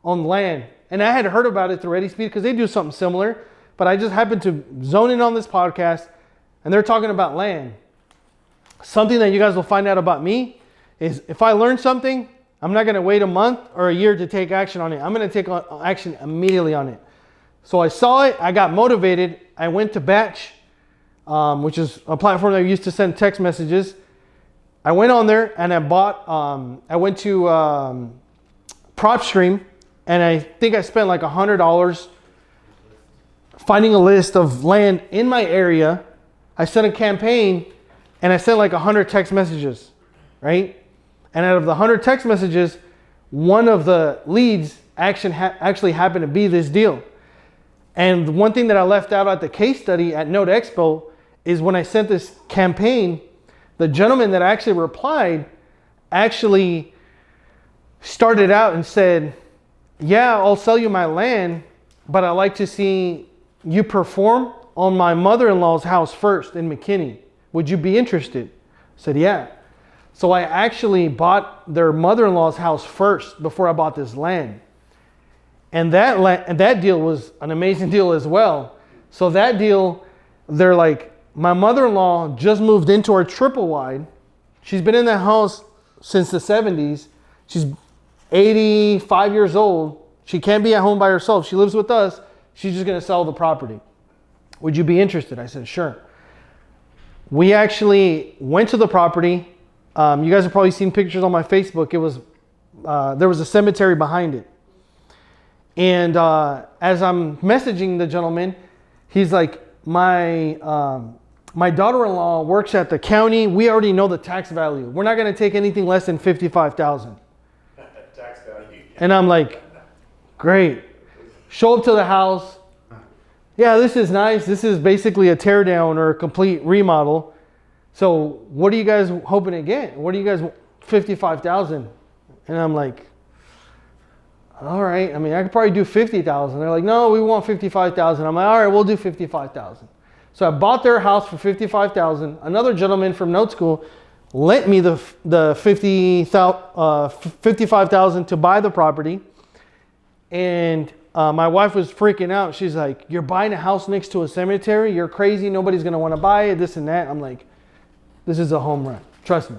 on land. And I had heard about it through Eddie Speed because they do something similar, but I just happened to zone in on this podcast, and they're talking about land. Something that you guys will find out about me is if I learn something, I'm not going to wait a month or a year to take action on it. I'm going to take action immediately on it. So I saw it. I got motivated. I went to Batch, which is a platform that I used to send text messages. I went on there and I went to PropStream, and I think I spent like $100 finding a list of land in my area. I sent a campaign and I sent like 100 text messages, right? And out of the 100 text messages, one of the leads actually happened to be this deal. And one thing that I left out at the case study at Node Expo is when I sent this campaign, the gentleman that actually replied actually started out and said, "Yeah, I'll sell you my land, but I'd like to see you perform on my mother-in-law's house first in McKinney. Would you be interested?" I said, "Yeah." So I actually bought their mother-in-law's house first before I bought this land. And that deal was an amazing deal as well. So that deal, they're like, my mother-in-law just moved into her triple wide. She's been in that house since the 70s. She's 85 years old. She can't be at home by herself. She lives with us. She's just going to sell the property. Would you be interested? I said, sure. We actually went to the property. You guys have probably seen pictures on my Facebook. There was a cemetery behind it. And as I'm messaging the gentleman, he's like, my daughter-in-law works at the county. We already know the tax value. We're not going to take anything less than $55,000. Tax value. And I'm like, great. Show up to the house. Yeah, this is nice. This is basically a tear down or a complete remodel. So what are you guys hoping to get? What do you guys, 55,000? And I'm like, all right. I mean, I could probably do 50,000. They're like, no, we want 55,000. I'm like, all right, we'll do 55,000. So I bought their house for 55,000. Another gentleman from Note School lent me the 55,000 to buy the property. And my wife was freaking out. She's like, you're buying a house next to a cemetery? You're crazy. Nobody's going to want to buy it, this and that. I'm like, this is a home run. Trust me.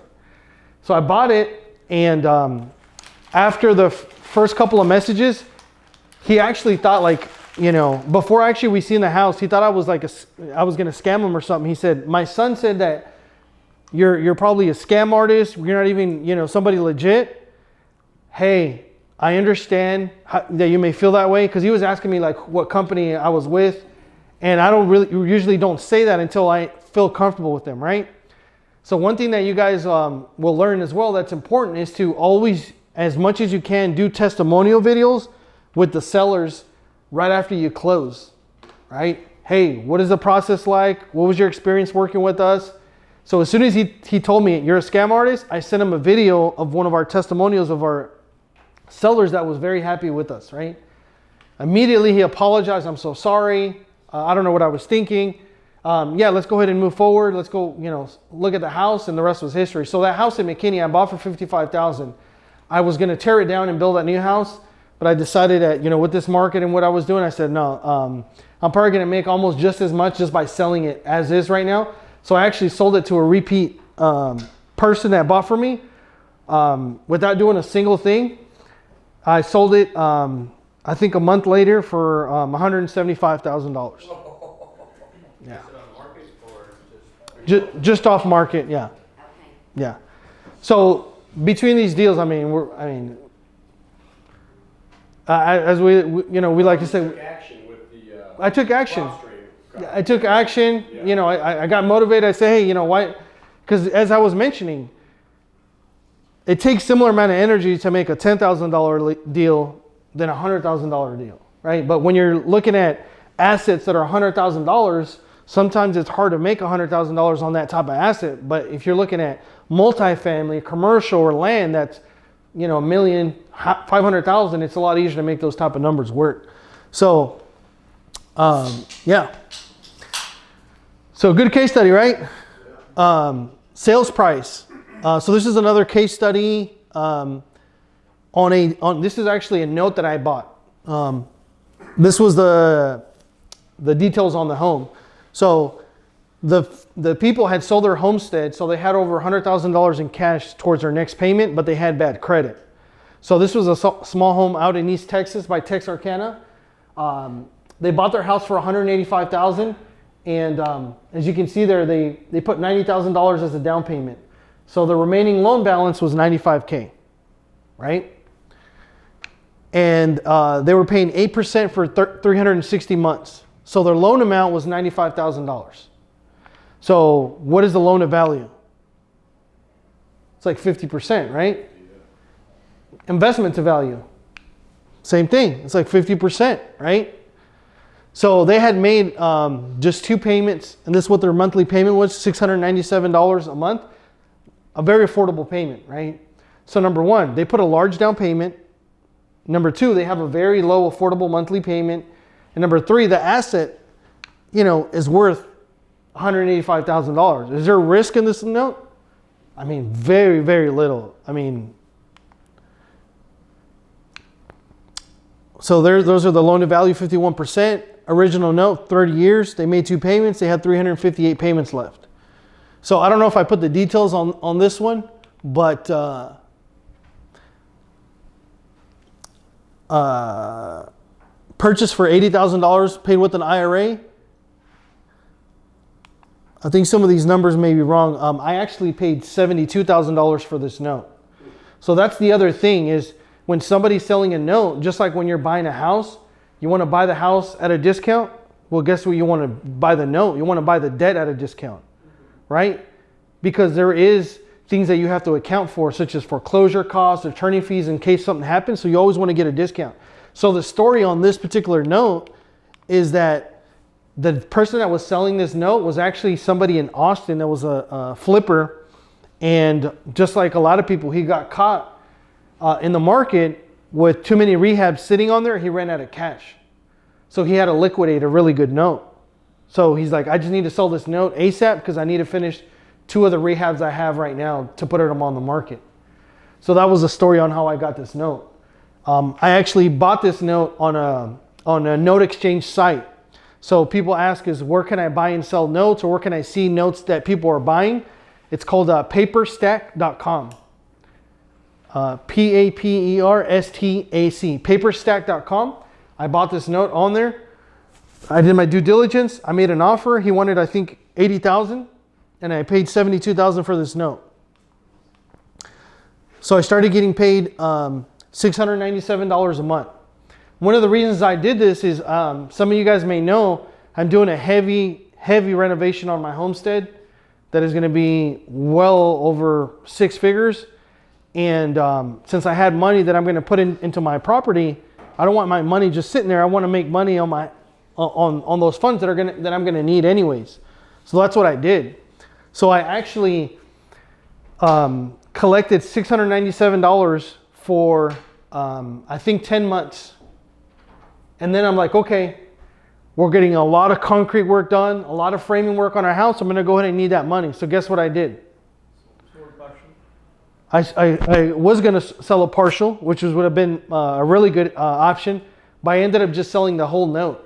So I bought it. And after the first couple of messages, he actually thought like you know, before actually we seen the house, he thought I was I was gonna scam him or something. He said, my son said that you're probably a scam artist. You're not even, you know, somebody legit. Hey, I understand that you may feel that way, because he was asking me like what company I was with, and I usually don't say that until I feel comfortable with them, right? So one thing that you guys will learn as well that's important is to always, as much as you can, do testimonial videos with the sellers right after you close, right? Hey, what is the process like? What was your experience working with us? So as soon as he told me, you're a scam artist, I sent him a video of one of our testimonials of our sellers that was very happy with us, right? Immediately he apologized. I'm so sorry. I don't know what I was thinking. Yeah, let's go ahead and move forward. Let's go, you know, look at the house, and the rest was history. So that house in McKinney, I bought for $55,000. I was going to tear it down and build that new house, but I decided that, you know, with this market and what I was doing, I said, no, I'm probably going to make almost just as much just by selling it as is right now. So I actually sold it to a repeat person that bought for me without doing a single thing. I sold it, I think a month later for $175,000. Yeah. Just off market, yeah. Okay. Yeah. So between these deals, as we you know, we like to say, Took action with the, I took action. fostering. I took action. Yeah. You know, I got motivated. I say, hey, you know, why? Because as I was mentioning, it takes similar amount of energy to make a $10,000 deal than a $100,000 deal, right? But when you're looking at assets that are $100,000, sometimes it's hard to make $100,000 on that type of asset. But if you're looking at multifamily, commercial, or land that's, you know, $1,500,000, it's a lot easier to make those type of numbers work. So, yeah. So good case study, right? Sales price. So this is another case study on this is actually a note that I bought. This was the details on the home. So the people had sold their homestead, so they had over $100,000 in cash towards their next payment, but they had bad credit. So this was a small home out in East Texas by Texarkana. They bought their house for $185,000, and as you can see there, they put $90,000 as a down payment. So the remaining loan balance was $95K, right? And they were paying 8% for 360 months. So their loan amount was $95,000. So what is the loan to value? It's like 50%, right? Investment to value, same thing. It's like 50%, right? So they had made just 2 payments, and this is what their monthly payment was, $697 a month. A very affordable payment, right? So number one, they put a large down payment. Number two, they have a very low affordable monthly payment. And number three, the asset, you know, is worth $185,000. Is there risk in this note? I mean, very, very little. I mean, so those are the loan to value, 51%. Original note, 30 years. They made 2 payments. They had 358 payments left. So I don't know if I put the details on this one, but purchase for $80,000, paid with an IRA. I think some of these numbers may be wrong. I actually paid $72,000 for this note. So that's the other thing is when somebody's selling a note, just like when you're buying a house, you want to buy the house at a discount. Well, guess what? You want to buy the note. You want to buy the debt at a discount. Right? Because there is things that you have to account for, such as foreclosure costs, attorney fees in case something happens. So you always want to get a discount. So the story on this particular note is that the person that was selling this note was actually somebody in Austin that was a flipper. And just like a lot of people, he got caught in the market with too many rehabs sitting on there. He ran out of cash. So he had to liquidate a really good note. So he's like, I just need to sell this note ASAP because I need to finish 2 of the rehabs I have right now to put them on the market. So that was the story on how I got this note. I actually bought this note on a note exchange site. So people ask is where can I buy and sell notes, or where can I see notes that people are buying? It's called paperstack.com. PAPERSTAC, paperstack.com. I bought this note on there. I did my due diligence. I made an offer. He wanted, I think, 80,000, and I paid 72,000 for this note. So I started getting paid $697 a month. One of the reasons I did this is some of you guys may know I'm doing a heavy renovation on my homestead that is going to be well over 6 figures. And since I had money that I'm going to put into my property, I don't want my money just sitting there. I want to make money on my on those funds that I'm going to need anyways. So that's what I did. So I actually collected $697 for I think 10 months. And then I'm like, okay, we're getting a lot of concrete work done, a lot of framing work on our house. I'm going to go ahead and need that money. So guess what I did? I was going to sell a partial, which would have been a really good option, but I ended up just selling the whole note.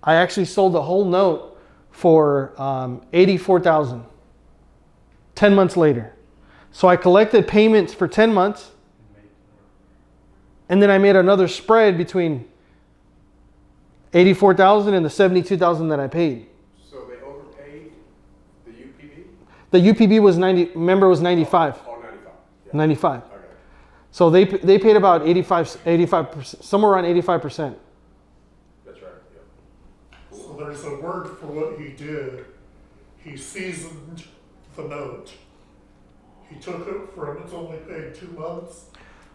I actually sold the whole note for $84,000 10 months later. So I collected payments for 10 months, and then I made another spread between $84,000 and the $72,000 that I paid. So they overpaid the UPB? The UPB was 90. Remember, it was 95. Oh, 95. Yeah. 95. Okay. So they paid about 85%, somewhere around 85%. That's right. Yeah. So there's a word for what he did. He seasoned the note. He took it from it's only paid 2 months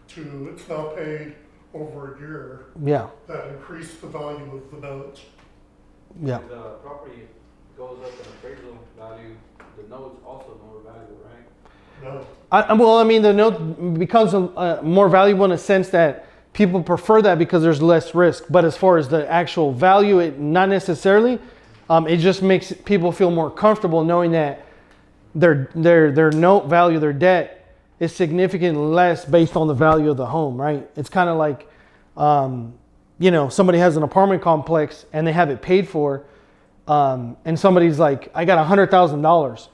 to it's now paid over a year. Yeah, That increased the value of the note. yeah. The property goes up in appraisal value, the note's also more valuable, right? No. Well, I mean, the note becomes more valuable in a sense that people prefer that because there's less risk. But as far as the actual value, it not necessarily. It just makes people feel more comfortable knowing that their note value, their debt, is significantly less based on the value of the home, right? It's kind of like, somebody has an apartment complex and they have it paid for, and somebody's like, I got $100,000.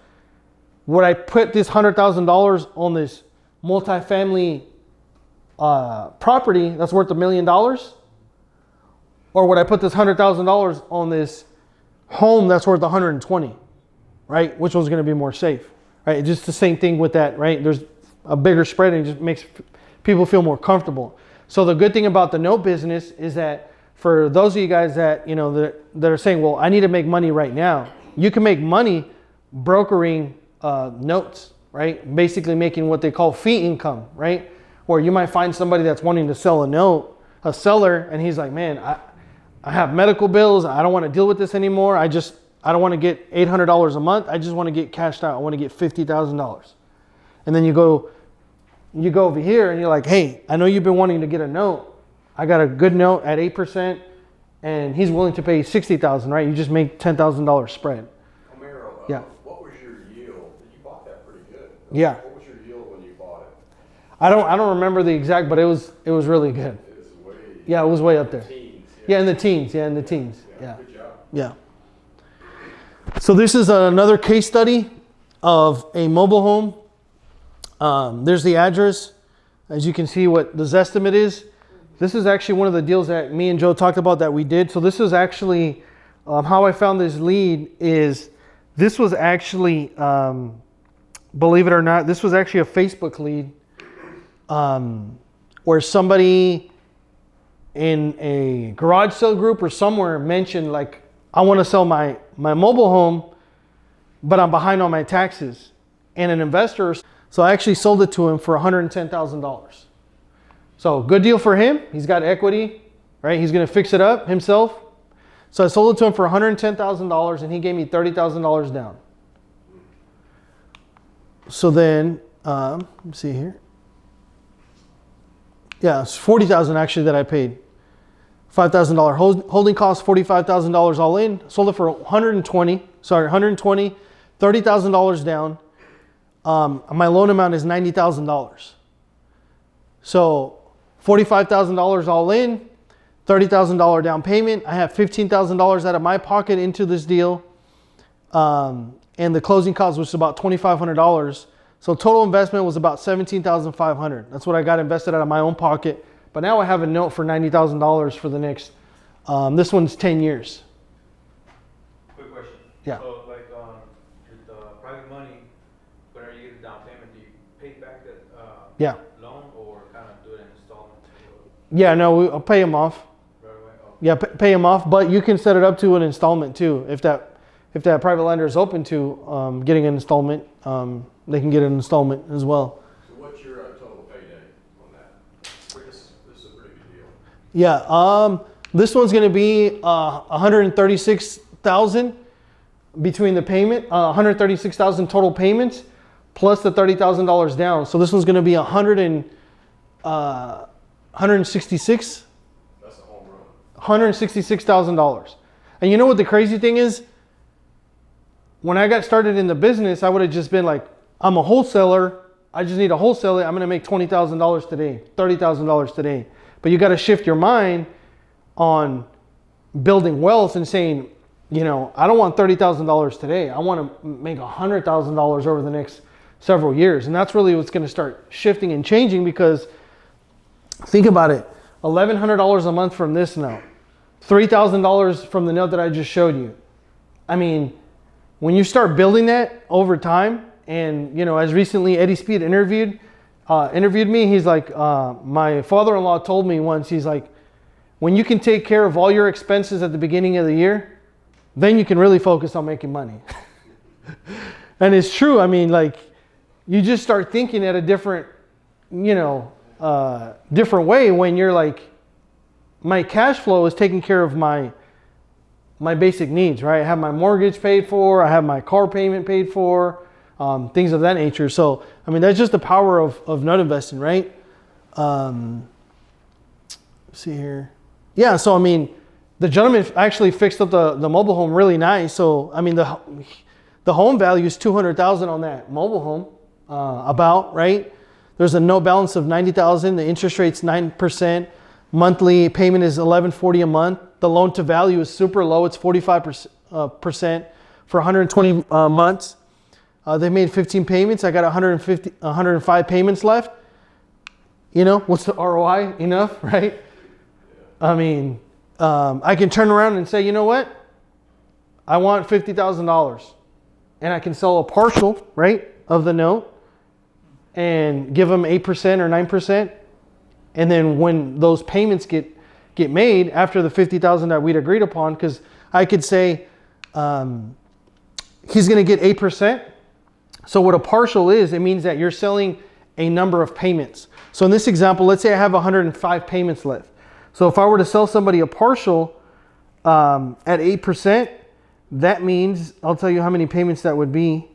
Would I put this $100,000 on this multifamily property that's worth $1 million? Or would I put this $100,000 on this home that's worth 120, right? Which one's going to be more safe, right? It's just the same thing with that, right? There's a bigger spread and it just makes people feel more comfortable. So the good thing about the note business is that for those of you guys that, that are saying, well, I need to make money right now, you can make money brokering notes, right? Basically making what they call fee income, right? Or you might find somebody that's wanting to sell a note, a seller, and he's like, man, I have medical bills. I don't want to deal with this anymore. I don't want to get $800 a month. I just want to get cashed out. I want to get $50,000. And then you go over here and you're like, hey, I know you've been wanting to get a note. I got a good note at 8%, and he's willing to pay $60,000, right? You just make $10,000 spread. Homero, Yeah. what was your yield? You bought that pretty good. Yeah. What was your yield when you bought it? I don't remember the exact, but it was really good. It was way. Yeah, it was way up there. Teens. Yeah, in the teens. Yeah, in the teens. Yeah. Good job. Yeah. So this is another case study of a mobile home. There's the address. As you can see what the Zestimate is. This is actually one of the deals that me and Joe talked about that we did. So this is actually how I found this lead is this was actually, believe it or not, this was actually a Facebook lead where somebody in a garage sale group or somewhere mentioned like, I want to sell my mobile home, but I'm behind on my taxes. And an investor, so I actually sold it to him for $110,000. So good deal for him. He's got equity, right? He's going to fix it up himself. So I sold it to him for $110,000 and he gave me $30,000 down. So then, let's see here. Yeah, it's $40,000 actually that I paid. $5,000 holding cost, $45,000 all in. Sold it for $120, $30,000 down. My loan amount is $90,000. So $45,000 all in, $30,000 down payment. I have $15,000 out of my pocket into this deal. And the closing cost was about $2,500. So total investment was about $17,500. That's what I got invested out of my own pocket. But now I have a note for $90,000 for the next This one's 10 years. Quick question. Yeah. So like with the private money, whenever you get the down payment, do you pay back that Yeah. loan or kind of do it in installments? Yeah, no, I'll pay them off. Right away? Oh, Yeah, pay them off, but you can set it up to an installment too. If that private lender is open to getting an installment, they can get an installment as well. So what's your total payday on that? This is a pretty good deal. Yeah, this one's going to be 136,000 between the payment, 136,000 total payments plus the $30,000 down. So this one's going to be 166. That's a home run. $166,000. And you know what the crazy thing is? When I got started in the business, I would have just been like, I'm a wholesaler. I just need a wholesaler. I'm going to make $20,000 today, $30,000 today. But you got to shift your mind on building wealth and saying, you know, I don't want $30,000 today. I want to make $100,000 over the next several years. And that's really what's going to start shifting and changing, because think about it. $1,100 a month from this note, $3,000 from the note that I just showed you. I mean, when you start building that over time, and you know, as recently Eddie Speed interviewed me, he's like, my father-in-law told me once, he's like, when you can take care of all your expenses at the beginning of the year, then you can really focus on making money. And it's true. I mean, like, you just start thinking at a different, you know, different way when you're like, my cash flow is taking care of my basic needs, right? I have my mortgage paid for, I have my car payment paid for, things of that nature. So, I mean, that's just the power of note investing, right? Let's see here. Yeah, so I mean, the gentleman actually fixed up the mobile home really nice. So, I mean, the home value is $200,000 on that mobile home, right? There's a note balance of $90,000. The interest rate's 9%. Monthly payment is $1,140 a month. The loan to value is super low. It's 45% for 120 months. They made 15 payments. I got 105 payments left. You know, what's the ROI? Enough, right? I mean, I can turn around and say, you know what? I want $50,000. And I can sell a partial, right, of the note and give them 8% or 9%. And then when those payments get made after the $50,000 that we'd agreed upon, because I could say he's going to get 8%. So what a partial is, it means that you're selling a number of payments. So in this example, let's say I have 105 payments left. So if I were to sell somebody a partial at 8%, that means, I'll tell you how many payments that would be.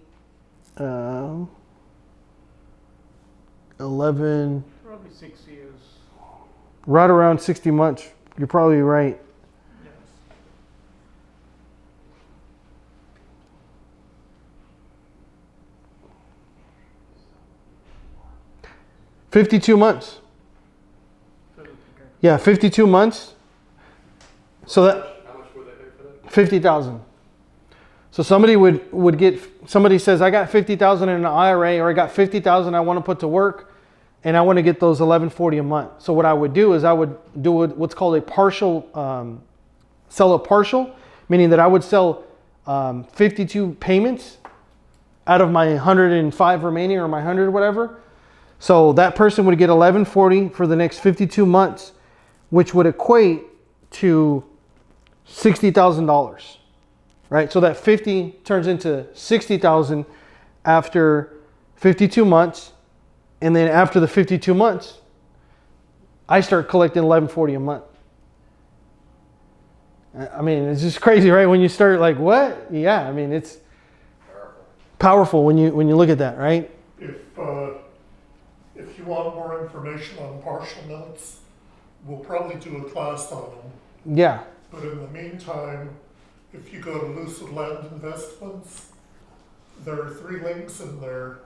11, Probably 6 years. right around 60 months. You're probably right. Yes. 52 months. Yeah, 52 months. So that How much would they pay for that? 50,000. So somebody would get, somebody says, I got 50,000 in an IRA, or I got 50,000 I want to put to work, and I want to get those 1140 a month. So what I would do is I would do what's called a partial, sell a partial, meaning that I would sell 52 payments out of my 105 remaining, or my 100, whatever. So that person would get 1140 for the next 52 months, which would equate to $60,000, right? So that 50 turns into 60,000 after 52 months. And then after the 52 months, I start collecting 1140 a month. I mean, it's just crazy, right? When you start like, what? Yeah, I mean, it's powerful when you look at that, right? If you want more information on partial notes, we'll probably do a class on them. Yeah. But in the meantime, if you go to Lucid Land Investments, there are 3 links in there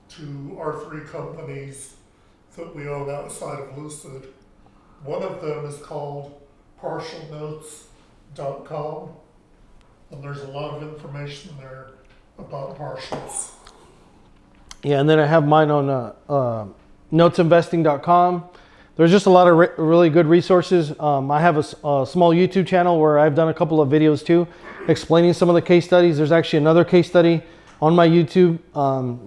to our 3 companies that we own outside of Lucid. One of them is called partialnotes.com, and there's a lot of information there about partials. Yeah, and then I have mine on notesinvesting.com. there's just a lot of really good resources. I have a small YouTube channel where I've done a couple of videos too, explaining some of the case studies. There's actually another case study on my YouTube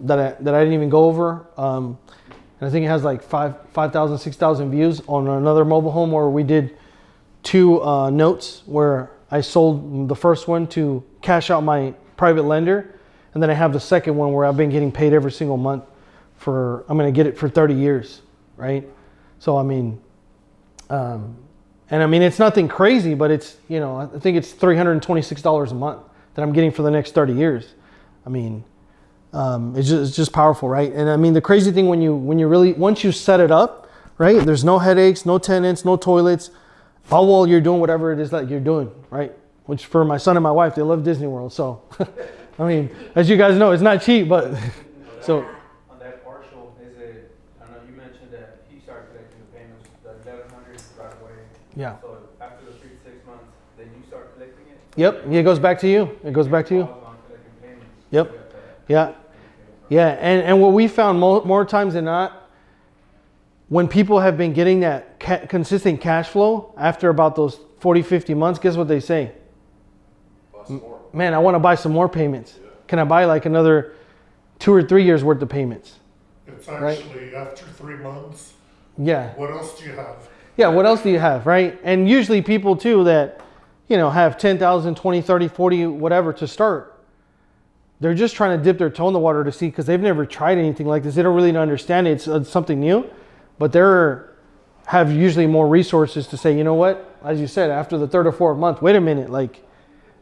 that I didn't even go over. And I think it has like 5,000, 6,000 views on another mobile home where we did 2 notes where I sold the first one to cash out my private lender. And then I have the second one where I've been getting paid every single month I'm going to get it for 30 years, right? So, I mean, and I mean, it's nothing crazy, but it's, you know, I think it's $326 a month that I'm getting for the next 30 years. I mean, it's just powerful, right? And I mean, the crazy thing when you really, once you set it up, right? There's no headaches, no tenants, no toilets, all while you're doing whatever it is that you're doing, right? Which for my son and my wife, they love Disney World. So, I mean, as you guys know, it's not cheap, but so. On that partial, is it, I know you mentioned that he started collecting the payments, the 1,100 right away. Yeah. So after the 3 to 6 months, then you start collecting it? Yep, it goes back to you. It goes back to you. On collecting payments. Yep. Yeah. Yeah, and what we found more times than not, when people have been getting that consistent cash flow after about those 40, 50 months, guess what they say? Man, I want to buy some more payments. Yeah. Can I buy like another 2 or 3 years worth of payments? It's actually right? After 3 months. Yeah. What else do you have? Yeah, what else do you have, right? And usually people too that, you know, have 10,000, 20, 30, 40, whatever to start. They're just trying to dip their toe in the water to see, because they've never tried anything like this. They don't really understand it. It's something new, but have usually more resources to say, you know what, as you said, after the 3rd or 4th month, wait a minute, like,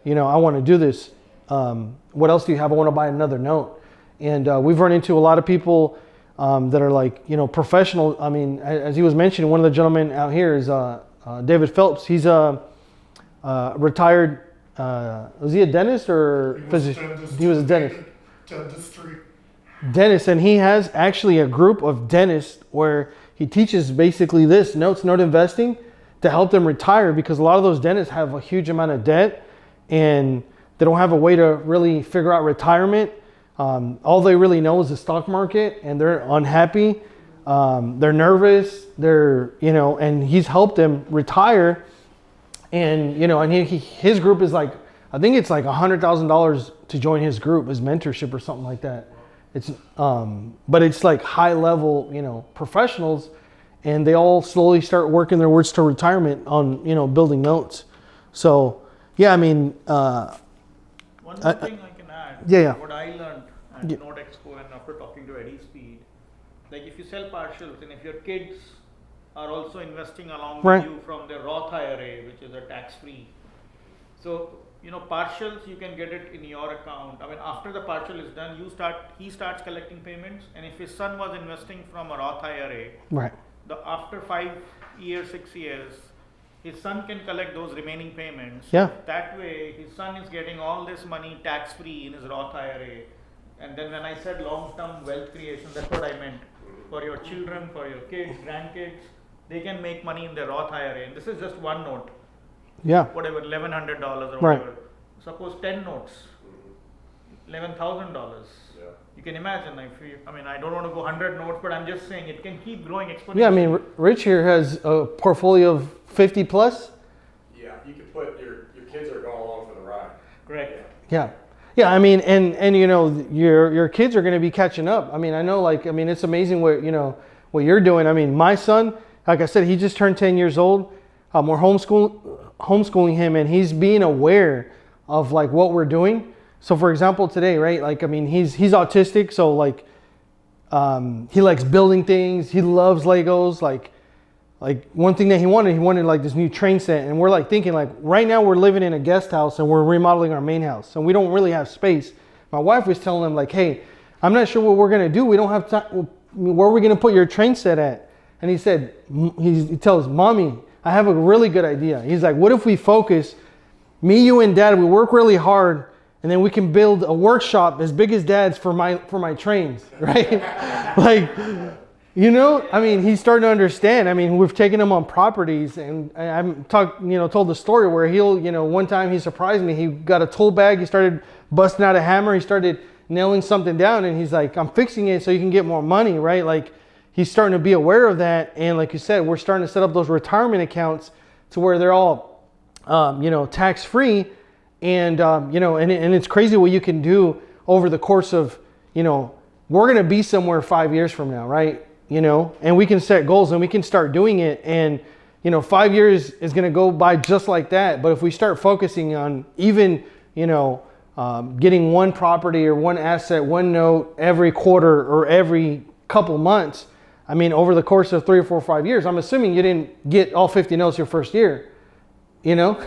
you know, I want to do this. What else do you have? I want to buy another note. And we've run into a lot of people that are like, you know, professional. I mean, as he was mentioning, one of the gentlemen out here is David Phelps. He's a retired, was he a dentist or physician? He was a dentist. Dentist, and he has actually a group of dentists where he teaches basically this, note investing, to help them retire, because a lot of those dentists have a huge amount of debt and they don't have a way to really figure out retirement. All they really know is the stock market, and they're unhappy. They're nervous. You know, and he's helped them retire. And, you know, and his group is like, I think it's like $100,000 to join his group, his mentorship or something like that. It's, but it's like high level, you know, professionals, and they all slowly start working their words to retirement on, you know, building notes. So, yeah, I mean, One more thing I can add. Yeah. What I learned at Note Expo and after talking to Eddie Speed, like if you sell partials and if your kids are also investing along with you from their Roth IRA, which is a tax-free. So, you know, partials, you can get it in your account. I mean, after the partial is done, he starts collecting payments, and if his son was investing from a Roth IRA, right. After 5 years, 6 years, his son can collect those remaining payments. Yeah. That way, his son is getting all this money tax-free in his Roth IRA. And then when I said long-term wealth creation, that's what I meant. For your children, for your kids, grandkids, they can make money in their Roth IRA. And this is just one note. Yeah. Whatever, $1,100 or Right. whatever. Suppose 10 notes, $11,000. Yeah. You can imagine, I don't want to go 100 notes, but I'm just saying it can keep growing exponentially. Yeah, I mean, Rich here has a portfolio of 50 plus. Yeah, you could put your kids are going along for the ride. Correct. Yeah. Yeah, I mean, and you know, your kids are going to be catching up. I mean, I know, like, I mean, it's amazing what you're doing. I mean, my son, like I said, he just turned 10 years old. We're homeschooling him, and he's being aware of like what we're doing. So for example, today, right? Like, I mean, he's autistic, so like, he likes building things. He loves Legos. Like one thing that he wanted like this new train set, and we're like thinking like right now we're living in a guest house and we're remodeling our main house, and we don't really have space. My wife was telling him like, hey, I'm not sure what we're gonna do. We don't have time. Where are we gonna put your train set at? And he said, he tells Mommy, I have a really good idea. He's like, what if we focus, me, you, and Dad, we work really hard, and then we can build a workshop as big as Dad's for my trains, right? Like, you know, I mean, he's starting to understand. I mean, we've taken him on properties, and I'm told the story where one time he surprised me. He got a tool bag. He started busting out a hammer. He started nailing something down, and he's like, I'm fixing it so you can get more money, right? Like, he's starting to be aware of that. And like you said, we're starting to set up those retirement accounts to where they're all, tax free. And, and it's crazy what you can do over the course of, we're going to be somewhere 5 years from now, right? And we can set goals and we can start doing it. And, 5 years is going to go by just like that. But if we start focusing on even, getting one property or one asset, one note every quarter or every couple months, I mean, over the course of 3 or 4 or 5 years, I'm assuming you didn't get all 50 notes your first year, No,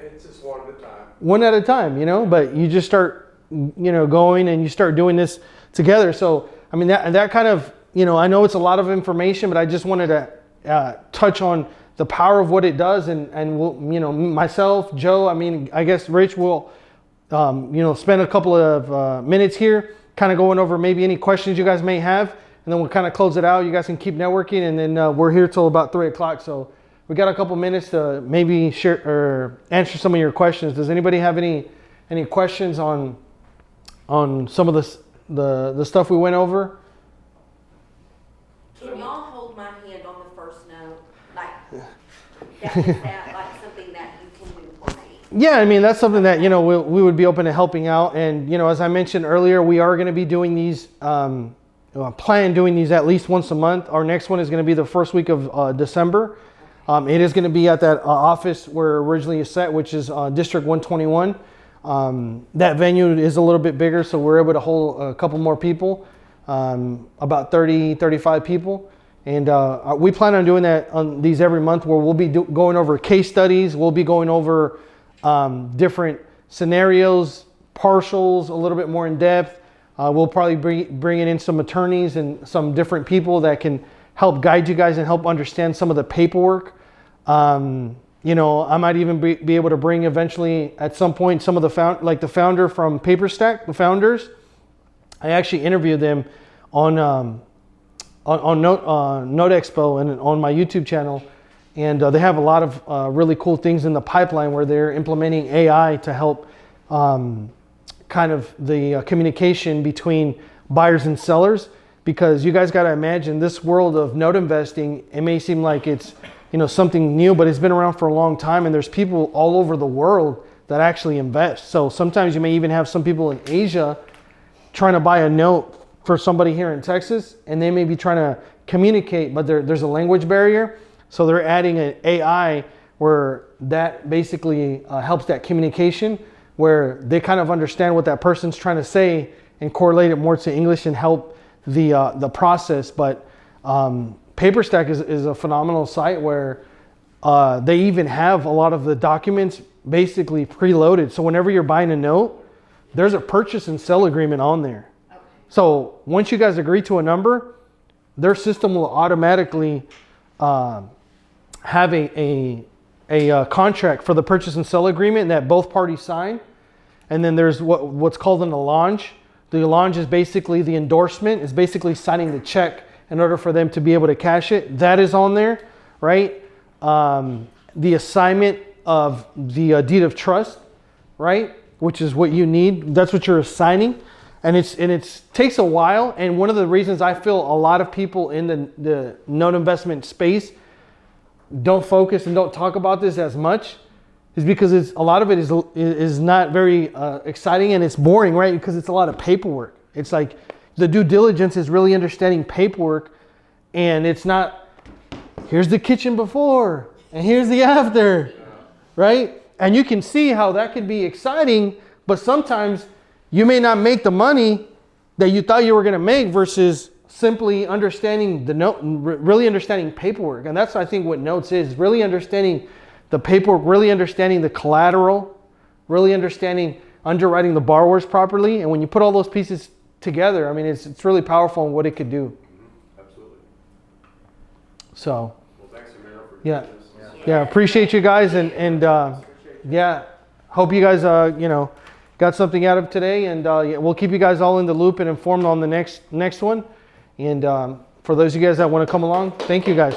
it's just one at a time. one at a time, but you just start, going and you start doing this together. So, I mean, that kind of, I know it's a lot of information, but I just wanted to touch on the power of what it does. And we'll, myself, Joe, I mean, I guess Rich will, spend a couple of minutes here kind of going over maybe any questions you guys may have. And then we'll kind of close it out. You guys can keep networking. And then we're here till about 3 o'clock. So we got a couple minutes to maybe share or answer some of your questions. Does anybody have any questions on some of the stuff we went over? Can y'all hold my hand on the first note? Like, is that like something that you can do for me? Yeah, I mean, that's something that, we would be open to helping out. And, as I mentioned earlier, we are going to be doing these, plan doing these at least once a month. Our next one is going to be the first week of December. It is going to be at that office where originally you set, which is District 121. That venue is a little bit bigger, so we're able to hold a couple more people, about 30, 35 people. And we plan on doing that on these every month, where we'll be going over case studies. We'll be going over different scenarios, partials, a little bit more in depth. We'll probably bringing in some attorneys and some different people that can help guide you guys and help understand some of the paperwork. I might even be able to bring eventually at some point some of the the founder from PaperStack, the founders. I actually interviewed them on Note Expo and on my YouTube channel, and they have a lot of really cool things in the pipeline where they're implementing AI to help kind of the communication between buyers and sellers. Because you guys got to imagine this world of note investing, it may seem like it's something new, but it's been around for a long time, and there's people all over the world that actually invest. So sometimes you may even have some people in Asia trying to buy a note for somebody here in Texas, and they may be trying to communicate, but there's a language barrier. So they're adding an AI where that basically helps that communication, where they kind of understand what that person's trying to say and correlate it more to English and help the process. But PaperStack is a phenomenal site where they even have a lot of the documents basically preloaded. So whenever you're buying a note, there's a purchase and sell agreement on there. Okay. So once you guys agree to a number, their system will automatically have a contract for the purchase and sell agreement that both parties sign. And then there's what's called an allonge. The allonge is basically the endorsement, is basically signing the check in order for them to be able to cash it. That is on there, right? The assignment of the deed of trust, right? Which is what you need. That's what you're assigning. And it takes a while. And one of the reasons I feel a lot of people in the note investment space don't focus and don't talk about this as much is because a lot of it is not very exciting, and it's boring, right? Because it's a lot of paperwork. It's like the due diligence is really understanding paperwork, and it's not, here's the kitchen before and here's the after, right? And you can see how that could be exciting, but sometimes you may not make the money that you thought you were going to make versus simply understanding the note, really understanding paperwork. And that's, I think, what notes is, really understanding the paperwork, really understanding the collateral, really understanding underwriting the borrowers properly. And when you put all those pieces together, I mean, it's really powerful in what it could do. Mm-hmm. Absolutely. So, Well, thanks, Amir, for yeah. doing this. Yeah, appreciate you guys, and yeah, hope you guys got something out of today, and yeah, we'll keep you guys all in the loop and informed on the next one. And for those of you guys that want to come along, thank you guys.